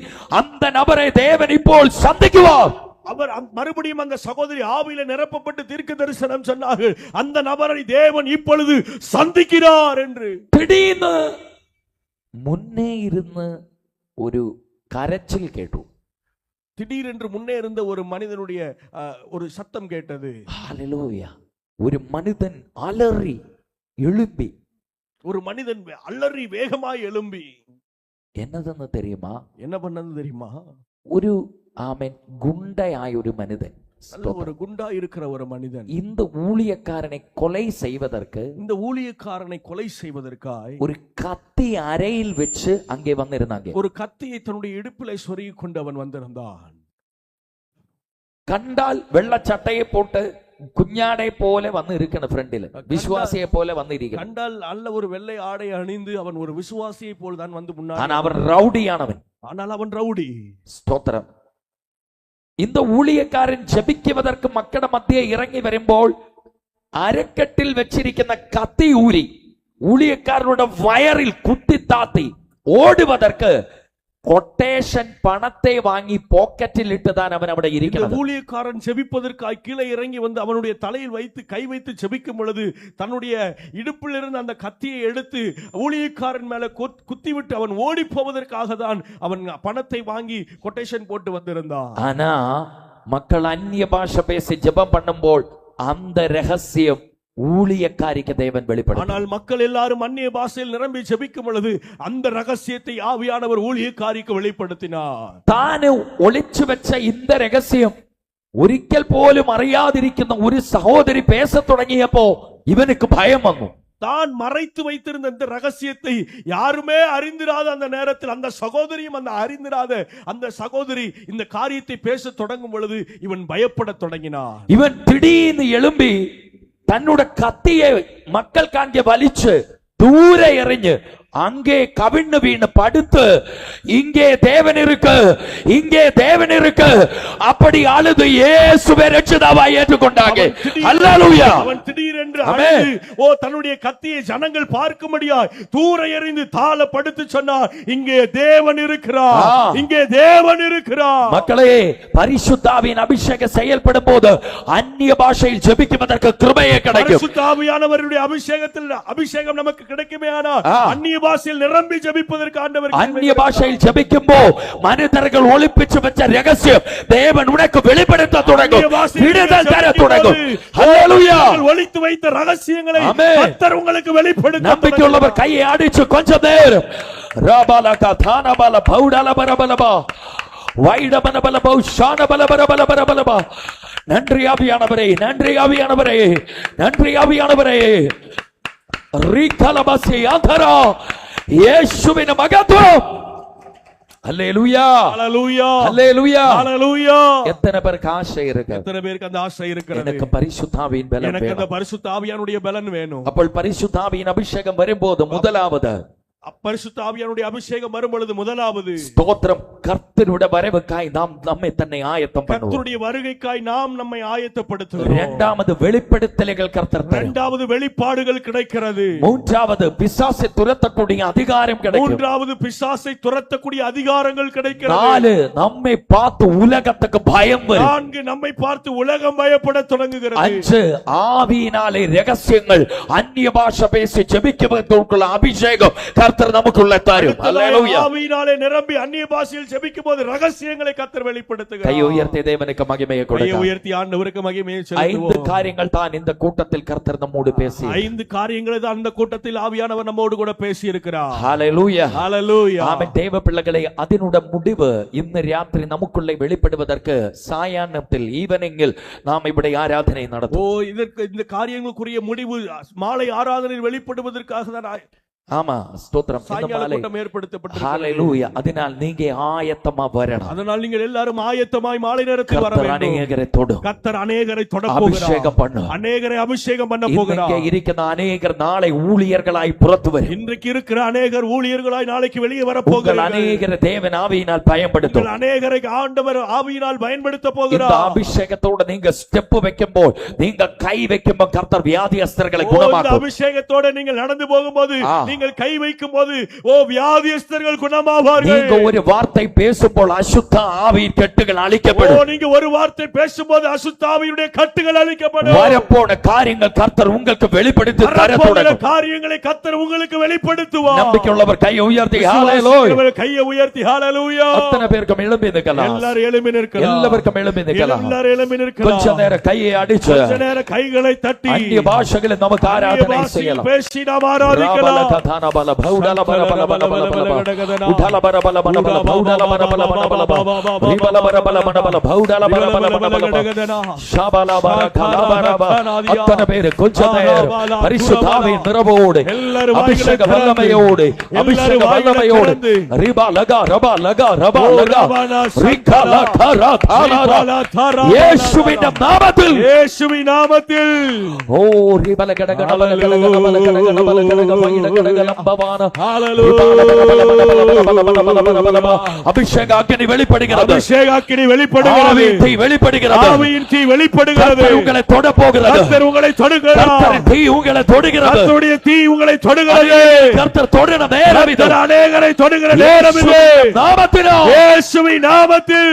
அந்த நபரை தேவன் இப்போது சந்திக்குவார். அவர் மறுபடியும் அந்த சகோதரி ஆவியில நிரப்பப்பட்டு தீர்க்க தரிசனம் சொன்னார்கள், அந்த நபரை தேவன் இப்பொழுது சந்திக்கிறார் என்று. திடீர்னு முன்னே இருந்த ஒரு கரைச்சல் கேட்டு, திடீரென்று முன்னே இருந்த ஒரு மனிதனுடைய ஒரு சத்தம் கேட்டது. ஹalleluya. ஒரு மனிதன் அலறி எழும்பி, ஒரு மனிதன் அலறி வேகமாய் எழும்பி, என்னதுன்னு தெரியுமா? என்ன பண்ணது தெரியுமா? ஒரு ஆமென் குண்டையாய் ஒரு மனிதன், நல்ல ஒரு குண்டா இருக்கிற ஒரு மனிதன் இந்த ஊழியக்காரனை கொலை செய்வதற்கு இந்த ஊழியக்காரனை கொலை செய்வதற்காய் ஒரு கத்தி அறையில் வச்சு அங்கே வந்திருந்தாங்க. ஒரு கத்தியை தன்னுடைய இடுப்பிலே சொருகி கொண்டு அவன் வந்திருந்தான். கண்டால் வெள்ள சட்டையை போட்டு குഞ്ഞാடை போல வந்து இருக்கணும், ஃப்ரெண்டில் விசுவாசியை போல வந்து இருக்கணும். கண்டால் நல்ல ஒரு வெள்ளை ஆடை அணிந்து அவன் ஒரு விசுவாசியை போல் தான் வந்து முன்னாடி. ஆனா அவன் ரவுடியானவன். ஆனால் அவன் ரவுடி. ஸ்தோத்திரம். இந்த ஊழியக்காரன் ജപിക്കുവதற்கு മക്കളുടെ മധ്യേ ഇറങ്ങി വരുമ്പോൾ അരക്കെട്ടിൽ വെച്ചിരിക്കുന്ന കത്തി ഊരി ஊழியக்காரனுடைய വയറിൽ കുത്തി താത്തി ഓടുവதற்கு கொட்டேஷன் பணத்தை வாங்கி பாக்கெட்டில் இட்டுதான் அவன் അവിടെ இருக்கிறான். ஊழியக்காரன் ஜெபிப்பதற்காய் கீழே இறங்கி வந்து அவனுடைய தலையில் வைத்து கை வைத்து ஜெபிக்கும் பொழுது தன்னுடைய இடுப்பில் இருந்து அந்த கத்தியை எடுத்து ஊழியக்காரன் மேல குத்திவிட்டு அவன் ஓடி போவதற்காக தான் அவன் பணத்தை வாங்கி கொட்டேஷன் போட்டு வந்திருந்தான். ஆனா மக்கள் அந்நிய பாஷை பேசி ஜெபம் பண்ணும்போது அந்த ரகசியம் ஊழியக்காரிக்கு தேவன் வெளிப்படுத்தினார். ஆனால் மக்கள் எல்லாரும் அந்நிய பாஷையில் நிரம்பி ஜெபிக்கும் பொழுது அந்த ரகசியத்தை ஆவியானவர் ஊழியக்காரிக்கு வெளிப்படுத்தினார். താൻ ഒളിച്ചു വെച്ച இந்த ரகசியம் ഒരിക്കൽ പോലും അറിയാതിരിക്കുന്ന ഒരു സഹോദരി പേശ തുടങ്ങിയപ്പോ ഇവനുக்கு பயம் വന്നു. தான் மறைத்து வைத்திருந்த இந்த ரகசியத்தை யாருமே அறிந்திராத அந்த நேரத்தில் அந்த சகோதரியும் அந்த அறிந்திராத அந்த சகோதரி இந்த காரியத்தை பேச தொடங்கும் பொழுது இவன் பயப்பட தொடங்கினான். இவன் திடீர்னு எழும்பி தன்னுடைய கத்தியை மக்கள் காண்க வலிச்சு தூர எறிஞ்சு அங்கே கவிழ்ந்து வீணு படுத்து இங்கே தேவன் இருக்கு, இங்கே தேவன் இருக்கு அப்படி அழுது இயேசுவை ரட்சிதாவாய் ஏற்றுக்கொண்டாங்க. அல்லேலூயா. அவன் திடீரென்று அழுது ஓ தன்னுடைய கத்தியை ஜனங்கள் பார்க்கும்படியாய் தூர எறிந்து தாழ படுத்து சொன்னார், இங்கே தேவன் இருக்கிறார், இங்கே தேவன் இருக்கிறார். மக்களே, பரிசுத்தாவின் அபிஷேகம் செயல்படும் போது அந்நிய பாஷையில் ஜெபிக்குவதற்கு கிருபையே கிடைக்கும். பரிசுத்தாவியானவருடைய அபிஷேகம் நமக்கு கிடைக்குமே ஆனால் அந்நிய பாஷையில் நிரம்பி ஜெபிப்பதற்கு ஆண்டவர் அந்நிய பாஷையில் ஜெபிக்கும்போ மனிதர்கள் ஒளிப்பிச்சு வச்ச ரகசியம் தேவன் உனக்கு வெளிப்படுத்த தொடங்கும், விடுதல் தர தொடங்கும். ஹல்லேலூயா. ஒளித்து வைத்த ரகசியங்களை கர்த்தர் உங்களுக்கு வெளிப்படுத்த. நம்பிக்கையுள்ளவர் கையை அடிச்சு கொஞ்ச நேரம் ராபாலகா தானபால பௌடல பரபலபா வைடபனபல பௌஷான பலபரபலபரபலபா. நன்றி ஆவியானவரே, நன்றி ஆவியானவரே, நன்றி ஆவியானவரே. ரீகலபசி ஆதரா இயேசுவின் மகத்துவம். அல்லேலூயா, அல்லேலூயா, அல்லேலூயா, அல்லேலூயா. எத்தனை பேருக்கு ஆசை இருக்கு? எத்தனை பேருக்கு அந்த ஆசை இருக்கிறது? எனக்கு பரிசுத்தாவியின் பலன் வேணும். எனக்கு அந்த பரிசுத்த ஆவியானுடைய பலன் வேணும். அப்போ பரிசுத்தாவியின் அபிஷேகம் வரும்போது முதலாவது பரிசுத்த ஆவியானுடைய அபிஷேகம் வரும் பொழுது முதலாவது ஸ்தோத்திரம், கர்த்தருடைய வரவுக்காய் நாம் நம்மை தன்னை ஆயத்தம் பண்ணுவோம். கர்த்தருடைய வருகைக்காய் நாம் நம்மை ஆயத்தப்படுத்துகிறோம். இரண்டாவது வெளிப்படுத்தல்கள் கர்த்தர் தரும். இரண்டாவது வெளிப்பாடுகள் கிடைக்கிறது. மூன்றாவது பிசாசை துரத்தக்கூடிய அதிகாரம் கிடைக்கும். மூன்றாவது பிசாசை துரத்தக்கூடிய அதிகாரங்கள் கிடைக்கிறது. நாலு, நம்மை பார்த்து உலகத்துக்கு பயம் வரும். நான்கு, நம்மை பார்த்து உலகம் பயப்பட தொடங்குகிறது. அஞ்சு, ஆவியினாலே ரகசியங்கள் அந்நிய பாஷை பேசி ஜெபிக்குவதற்குள்ள அபிஷேகம் கர்த்தர் நமக்குள்ள தரும். அல்லேலூயா. ஆவியினாலே நிரம்பி அந்நிய பாஷையில் ஜெபிக்கும்போது ரகசியங்களை கர்த்தர் வெளிப்படுத்துகிறார். கை உயர்த்தி தேவனுக்கு மகிமையை கொடுங்க. கை உயர்த்தி ஆண்டவருக்கு மகிமையை செலுத்துவோம். 5 காரியங்கள் தான் இந்த கூட்டத்தில் கர்த்தர் நம்மோடு பேசி 5 காரியங்களை தான் இந்த கூட்டத்தில் ஆவியானவர் நம்மோடு கூட பேசி இருக்கிறார். ஹalleluya, ஹalleluya. ஆமென். தேவ பிள்ளைகளே, அதனுடைய முடிவு இந்த ராத்திரி நமக்குள்ளே வெளிப்படுவதற்கு சாயான்னத்தில் ஈவினிங்கில் நாம் இப்படி ஆராதனை நடத்துவோம். இதற்கு இந்த காரியங்களுக்குரிய முடிவு மாலை ஆராதனையில் வெளிப்படுவதற்காக தான். ஆமா, ஸ்தோத்திரம். ஹalleluya. அதனால் நீங்க ஆயத்தமா வரணும். அதனால் நீங்கள் எல்லாரும் ஆயத்தமாய் மாலை நேரத்தில் வர வேண்டும். அநேகரை தொடும். கர்த்தர் அநேகரை தொட போகிறார். அபிஷேகம் பண்ணும். அநேகரை அபிஷேகம் பண்ண போகிறார். இங்கே இருக்கிற அநேகர் நாளை ஊழியர்களாய் புறத்து வரும். இன்றைக்கு இருக்கிற அநேகர் ஊழியர்களாய் நாளைக்கு வெளியே வர போகிறார்கள். அநேகரை தேவன் ஆவியினால் பயன்படுத்தும். அநேகரை ஆண்டவர் ஆவியினால் பயன்படுத்த போகிறார். இந்த அபிஷேகத்தோட நீங்க ஸ்டெப் வைக்கும்போது, நீங்க கை வைக்கும்போது கர்த்தர் வியாதியஸ்தர்களை குணமாக்கும். அபிஷேகத்தோட நீங்கள் நடந்து போகும்போது, நீங்கள் கை வைக்கும் போது வியாதியஸ்தர்கள் குணமாவார்கள். நீங்க ஒரு வார்த்தை பேசும்போது அசுத்த ஆவியின் கட்டுகள் அழிக்கப்படும். நீங்க ஒரு வார்த்தை பேசும்போது அசுத்த ஆவியுடைய கட்டுகள் அழிக்கப்படும். வரப்போன காரியங்கள் கர்த்தர் உங்களுக்கு வெளிப்படுத்தி தர தொடங்கும். காரியங்களை கர்த்தர் உங்களுக்கு வெளிப்படுத்துவார். நம்பிக்கையுள்ளவர் கையை உயர்த்தி ஹalleluya, கையை உயர்த்தி ஹalleluya. அத்தனை பேருக்கு எழும்பி நிற்கலாம். எல்லாரும் எழும்பி நிற்கலாம். எல்லாருக்கும் எழும்பி நிற்கலாம். எல்லாரும் எழும்பி நிற்கலாம். கொஞ்ச நேரம் கையை அடிச்சு, கொஞ்ச நேரம் கைகளை தட்டி அந்நிய பாஷைகளில் நமக்கு ஆராதனை செய்யலாம். பேசி நாம் ஆராதிக்கலாம். தான பல பௌடல பல பல பல பல பல உடல பல பல பல பல பௌடல பல பல பல பல ரிபல பல பல பல பல பௌடல பல பல பல பல ஷபல பர கலபர அத்தனை பேர் கொஞ்ச நேரம் பரிசுத்தாவின் நிரவோடு அபிஷேக வல்லமையோடு ரிபா லகா ரபா லகா ரபா லகா ரிகா லகா தாலா இயேசுவின் நாமத்தில் ஓ ரிபல கடக பல கடக பல கடக பல கடக பயிட கடக லம்பவான அபிஷேக அக்கினி வெளிப்படுகிறது அபிஷேக அக்கினி வெளிப்படுகிறது ஆவியின் தீ வெளிப்படுகிறது ஆவியின் தீ வெளிப்படுகிறது கர்த்தர் உங்களை தொட போகிறது கர்த்தர் உங்களை தொடுகிறார் கர்த்தர் தீ உங்களை தொடுகிறது கர்த்தருடைய தீ உங்களை தொடுகிறது கர்த்தர் தொடுகிற நேரம் இது கர்த்தர் அநேகரை தொடுகிற நேரம் இது நாமத்தில் இயேசுவின் நாமத்தில்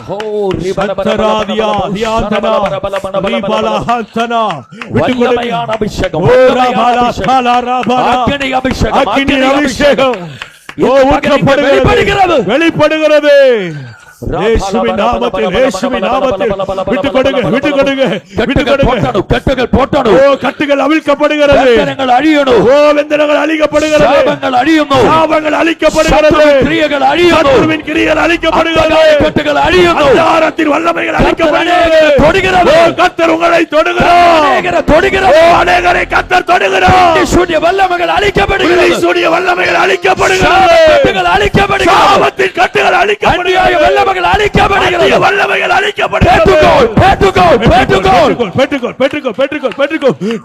ஓ ரிபல சத்தராதியா தியாந்தனா ரிபல ஹந்தனா வல்லமையான அபிஷேகம் ஓ ரபல தல ரபல அக்கினி அபிஷேகம் அக்கினி அபிஷேகம் ஓ வெளிப்படுகிறது வெளிப்படுகிறது இயேசுவின் நாமத்தில் இயேசுவின் நாமத்தில் விட்டு கொடுங்க விட்டு கொடுங்க விட்டு கொடுங்க கட்டுகள் போட்டணும் ஓ கட்டுகள் அவிழ்க்கப்படுகிறது வெந்தனங்கள் அழியணும் ஓ வெந்தனங்கள் அழிக்கப்படுகிறது சாபங்கள் அழியணும் சாபங்கள் அழிக்கப்படுகிறது கிரியைகள் அழியணும் சத்துருவின் கிரியைகள் அழிக்கப்படுகிறது கட்டுகள் அழியணும் அதிகாரத்தின் வல்லமைகள் அழிக்கப்படுகிறது தொடுகிறது ஓ கர்த்தர் உங்களை தொடுகிறார் அநேகரை தொடுகிறது ஓ அநேகரை கர்த்தர் தொடுகிறார் சூரிய வல்லமைகள் அழிக்கப்படுகிறது சூரிய வல்லமைகள் அழிக்கப்படுகிறது கட்டுகள் அழிக்கப்படுகிறது சாபத்தின் கட்டுகள் அழிக்கப்படுகிறது வல்லமைகள் அழிக்கப்படுகிறது வல்லமைகள் அழிக்கப்படுகிறது பெற்றுக்கோ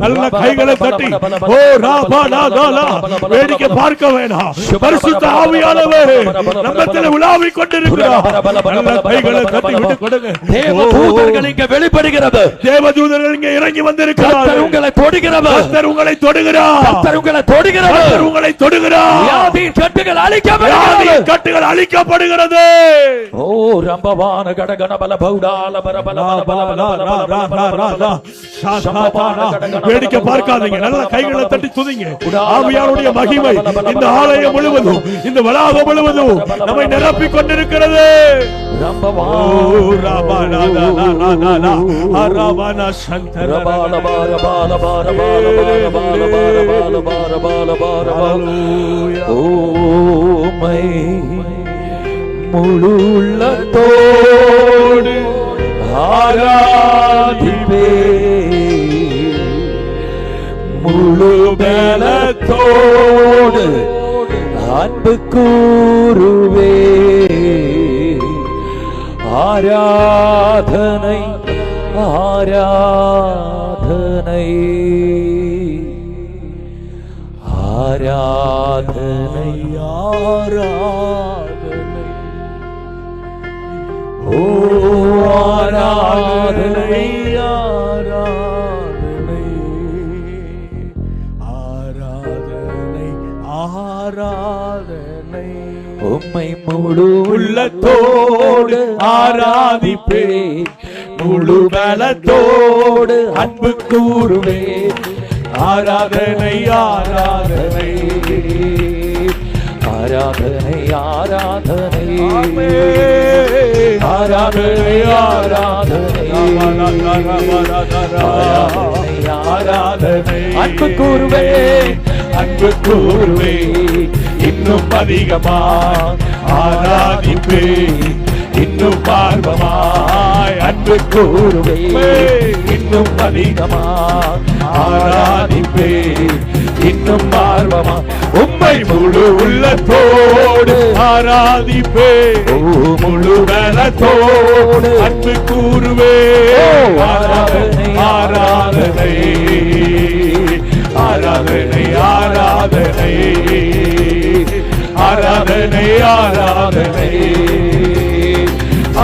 நல்ல கைகளை தட்டி ஓ ராபா நாதாலா வேடிக்கை பார்க்க வேண்டாம் பரிசுத்த ஆவியானவர் நம்மத்தில் உலாவிக் கொண்டிருக்கிறார் நல்ல கைகளை தட்டி விட்டு கொடுங்க தேவதூதர்கள் இங்கே வெளிப்படுகிறது தேவதூதர்கள் இங்கே இறங்கி வந்திருக்கிறார் கர்த்தர் உங்களை தொடுகிறார் கர்த்தர் உங்களை தொடுகிறார் கர்த்தர் உங்களை தொடுகிறார் கர்த்தர் உங்களை தொடுகிறார் வியாதியின் கட்டுகள் அழிக்கப்படுகிறது கட்டுகள் அழிக்கப்படுகிறது ஓ ரம்பவான கடகன பல பௌடால பர பல பல பல வேடிக்கை பார்க்காதீங்க நல்ல கைகளை தட்டி துதிங்க ஆவியானுடைய மகிமை இந்த ஆலயம் முழுவதும் இந்த வளாகம் முழுவதும் நம்மை நிரப்பிக் கொண்டிருக்கிறது முழு உள்ளத்தோடு ஆராதிப்பே முழு பலத்தோடு அன்பு கூறுவே ஆராதனை ஆராதனை ஆராதனை ஆராதனை ஓ ஆராதனை ஆராதனை ஆராதனை ஆராதனை உம்மை முழு உள்ளத்தோடு ஆராதிப்பே முழு பலத்தோடு அன்பு கூறுவே ஆராதனை ஆராதனை ஆராதனை ஆராதனை ஆராதனை ஆராதனை ஆராதனை அன்பு கூறுவே அன்பு கூறுவே இன்னும் அதிகமா ஆராதிப்பே இன்னும் ஆர்வமாய் அன்பு கூறுவே இன்னும் அதிகமா ஆராதிப்பே இன்னும் ஆர்வமா உம்மை முழு உள்ளத்தோடு ஆராதிப்பே முழு பலத்தோடு அன்பு கூறுவே ஆராதனை ஆராதனை ஆராதனை ஆராதனை ஆராதனை ஆராதனை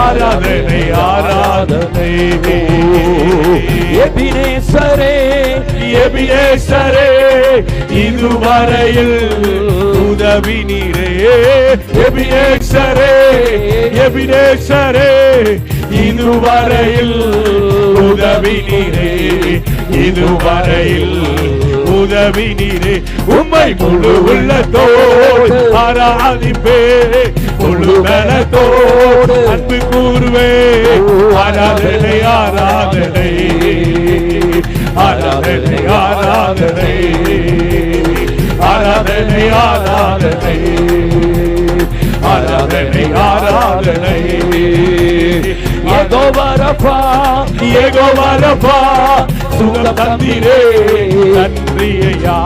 ஆராதனை ஆராதனை எபினேசரே எபினேசரே இதுவரையில் உதவி நீரே எபினேசரே எபினேசரே இதுவரையில் உதவி நீரே இதுவரையில் உதவி நீரே உம்மை முழு உள்ளத்தோடு ஆராதிப்பே முழு பலத்தோடு அன்பு கூறுவே ஆராதனை ஆராதனை ஆராதனை ஆராதனை ஆராதனை ஆராதனை ஆராதனை ஆராதனை. யெகோவா ரஃபா யெகோவா ரஃபா சுகம் தந்தீரே நன்றி ஐயா.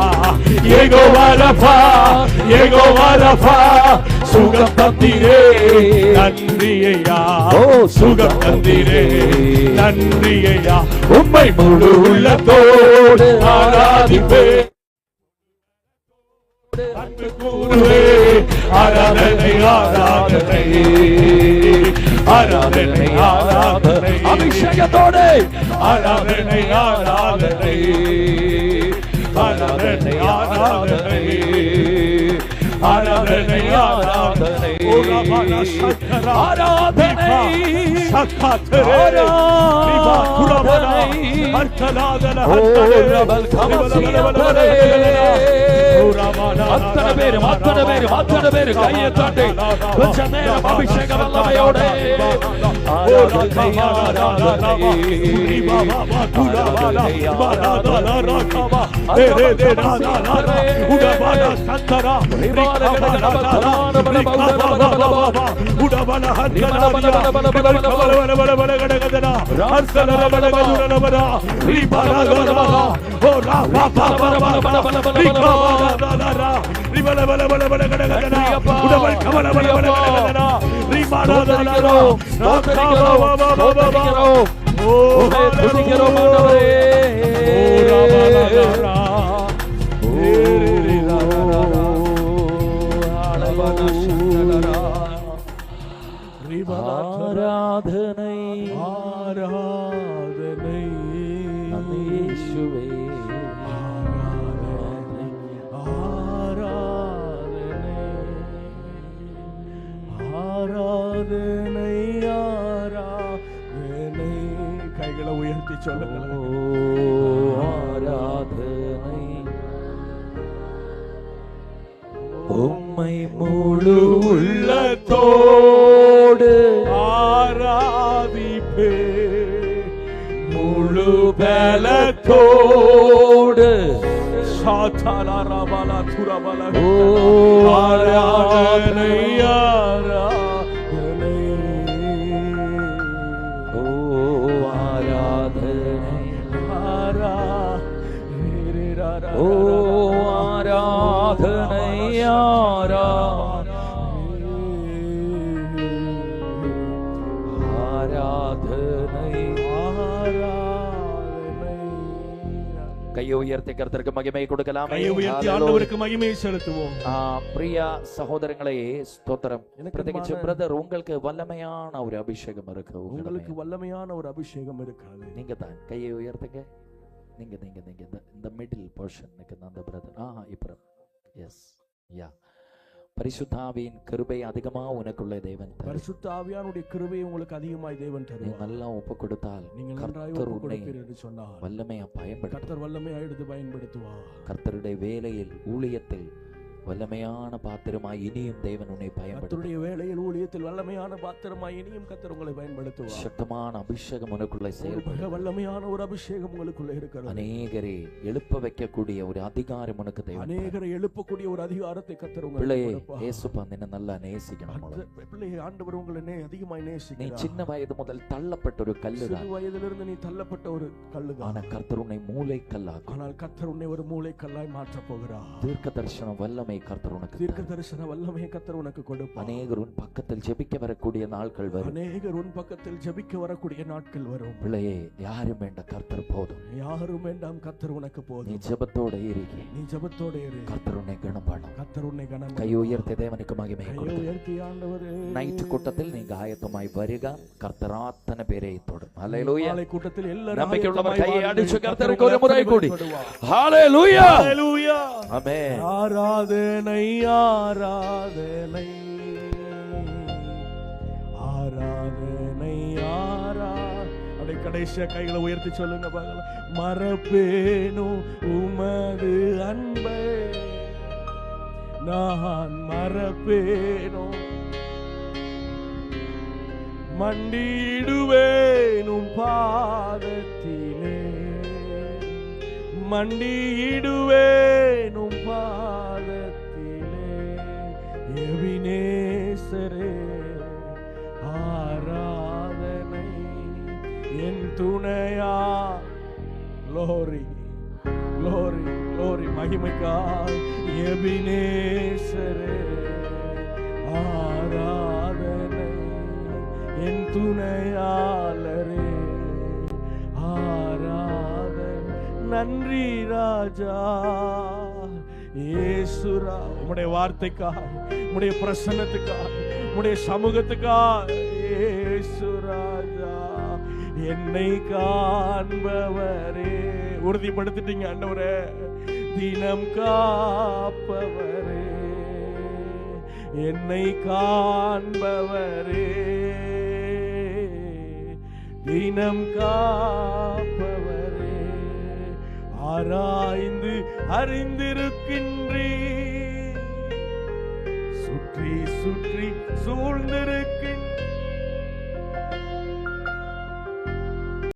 யெகோவா ரஃபா யெகோவா ரஃபா சுகம் தந்தீரே நன்றி ஐயா. ஓ சுகம் தந்தீரே நன்றி ஐயா. உம்மை முழு உள்ளத்தோடு ஆராதிப்பேன். அன்பு கூறுவே ஆராதனை ஆராதனை ஆராதனை ஆராதனை. அபிஷேகத்தோடு ஆராதனை ஆராதனை ஆராதனை ஆராதனை ஆராதனை ஆராதனை. ஆராதனை சக்கரே அர்த்தலாதன அத்தனை பேரு கையை தட்டி கொஞ்ச நேரம் அபிஷேக வல்லமையோட ஆராதனை ஆராதனை இயேசுவே ஆராதனை ஆராதனை ஆராதனை. கைகளை உயர்த்தி சொல்லுங்கள். ஆராதனை உம்மை முழு உள்ளத்தோடு ஆராதிப்பே முழு பலத்தோடு சாதாரண துரபல ஆராதனை ஆராதனை ஓ ஆராதனை ஆராதனை ஓ ஆராதனை கையை உயர்த்தி கர்த்தருக்கு மகிமை கொடுக்கலாம். கையை உயர்த்தி ஆண்டவருக்கு மகிமையை செலுத்துவோம். பிரியா சகோதரங்களே ஸ்தோத்திரம். பிரத்யேகிச்சு பிரதர் உங்களுக்கு வல்லமையான ஒரு அபிஷேகம் இருக்கு. உங்களுக்கு வல்லமையான ஒரு அபிஷேகம் இருக்காது. நீங்க தான் கையை உயர்த்துங்க. நீங்க நீங்க நீங்க இந்த மிடில் போர்ஷனுக்கு அந்த பிரதர் இப்ப எஸ் யா. பரிசுத்த ஆவியின் கிருபை அதிகமா உனக்குள்ள தேவன் தரும். பரிசுத்த ஆவியானுடைய கிருபை உங்களுக்கு அதிகமாய் தேவன் தரும். நீங்க நல்லா ஒப்பு கொடுத்தால் நீங்கள் நன்றாய் ஒப்பு கொடுப்பீர் என்று சொன்னார். வல்லமையா பயன்படுத்த கர்த்தர் வல்லமையா எடுத்து பயன்படுத்துவார். கர்த்தருடைய வேலையில் ஊழியத்தில் வல்லமையான பாத்திரமாய் இனியும் தேவன் உன்னை பயன்படுத்துவார். கர்த்தருடைய வேலையில் ஊழியத்தில் வல்லமையான பாத்திரமாய் இனியும் கர்த்தர் உங்களை பயன்படுத்துவார். சக்தமான அபிஷேகம் உனக்குள்ள செயல்படும். வல்லமையான ஒரு அபிஷேகம் உங்களுக்குள்ள இருக்கிறது. அநேகரை எழுப்ப வைக்கக்கூடிய ஒரு அதிகாரம் உனக்கு தேவன். அநேகரை எழுப்பக்கூடிய ஒரு அதிகாரத்தை கர்த்தர் உங்களுக்கு கொடுப்பார். இயேசுப்பா நின்ன நல்லா நேசிக்கணும். பிள்ளையே ஆண்டவர் உங்களை அதிகமாய் நேசிக்கிறார். நீ சின்ன வயது முதல் தள்ளப்பட்ட ஒரு கல்லு தான். சிறு வயதிலிருந்து நீ தள்ளப்பட்ட ஒரு கல்லு தான். ஆனால் கர்த்தர் உன்னை மூளைக்கல்லாக ஆனால் கர்த்தர் உன்னை ஒரு மூளைக்கல்லாய் மாற்ற போகிறார். தீர்க்க தரிசனம் வல்லமை கர்த்தர் உனக்கு தீர்க்க தரிசன வல்லமையை கர்த்தர் உனக்கு கொடுப்பார். அநேகர் உன் பக்கத்தில் ஜெபிக்க வரக்கூடிய நாட்கள் வரும். அநேகர் உன் பக்கத்தில் ஜெபிக்க வரக்கூடிய நாட்கள் வரும். பிள்ளையே யாரும் வேண்டாம் கர்த்தர் போதும். யாரும் வேண்டாம் கர்த்தர் உனக்கு போதும். நீ ஜெபத்தோட இரு. நீ ஜெபத்தோட இரு. கர்த்தர் உன்னை கனப்படுத்தும். கர்த்தர் உன்னை கனப்படுத்தும். கை உயர்த்தி தேவனுக்கு மகிமை கொடுத்து. உயர்த்தி ஆண்டவரே நைட் கூட்டத்தில் நீங்க ஆயத்தமாய் வருக. கர்த்தர் அத்தனை பேரை தொடும். ஹல்லேலூயா. நாளை கூட்டத்தில் எல்லாரும் நம்பிக்கையுள்ளவர் கையை அடிச்சு கர்த்தருக்கு ஒரு முறை கூடி ஹல்லேலூயா ஹல்லேலூயா ஆமென். ஆராதனை ஆராதனை ஆராதனை அப்படியே கடைசியா கைகளை உயர்த்தி சொல்லுங்க பார்க்கலாம். மறப்பேனோ உமது அன்பை நான் மறப்பேனோ மண்டியிடுவேனும் பாதத்திலே மண்டியிடுவேனும் பாதத்திலே Glory, glory, glory. மகிமைக்காய் எபினேசரே ஆராதனை, என் துணையாளரே ஆராதனை. நன்றி ராஜா இயேசுரா. உம்முடைய வார்த்தைக்காக, உம்முடைய பிரசன்னத்துக்காக, உம்முடைய சமூகத்துக்காக இயேசு ராஜா. என்னை காண்பவரே, உறுதிப்படுத்திட்டீங்க ஆண்டவரே, தினம் காப்பவரே, என்னை காண்பவரே, தினம் காப்பவரே, ஆராய்ந்து அறிந்திருக்கின்றீ, சுற்றி சுற்றி சூழ்ந்திருக்கின்ற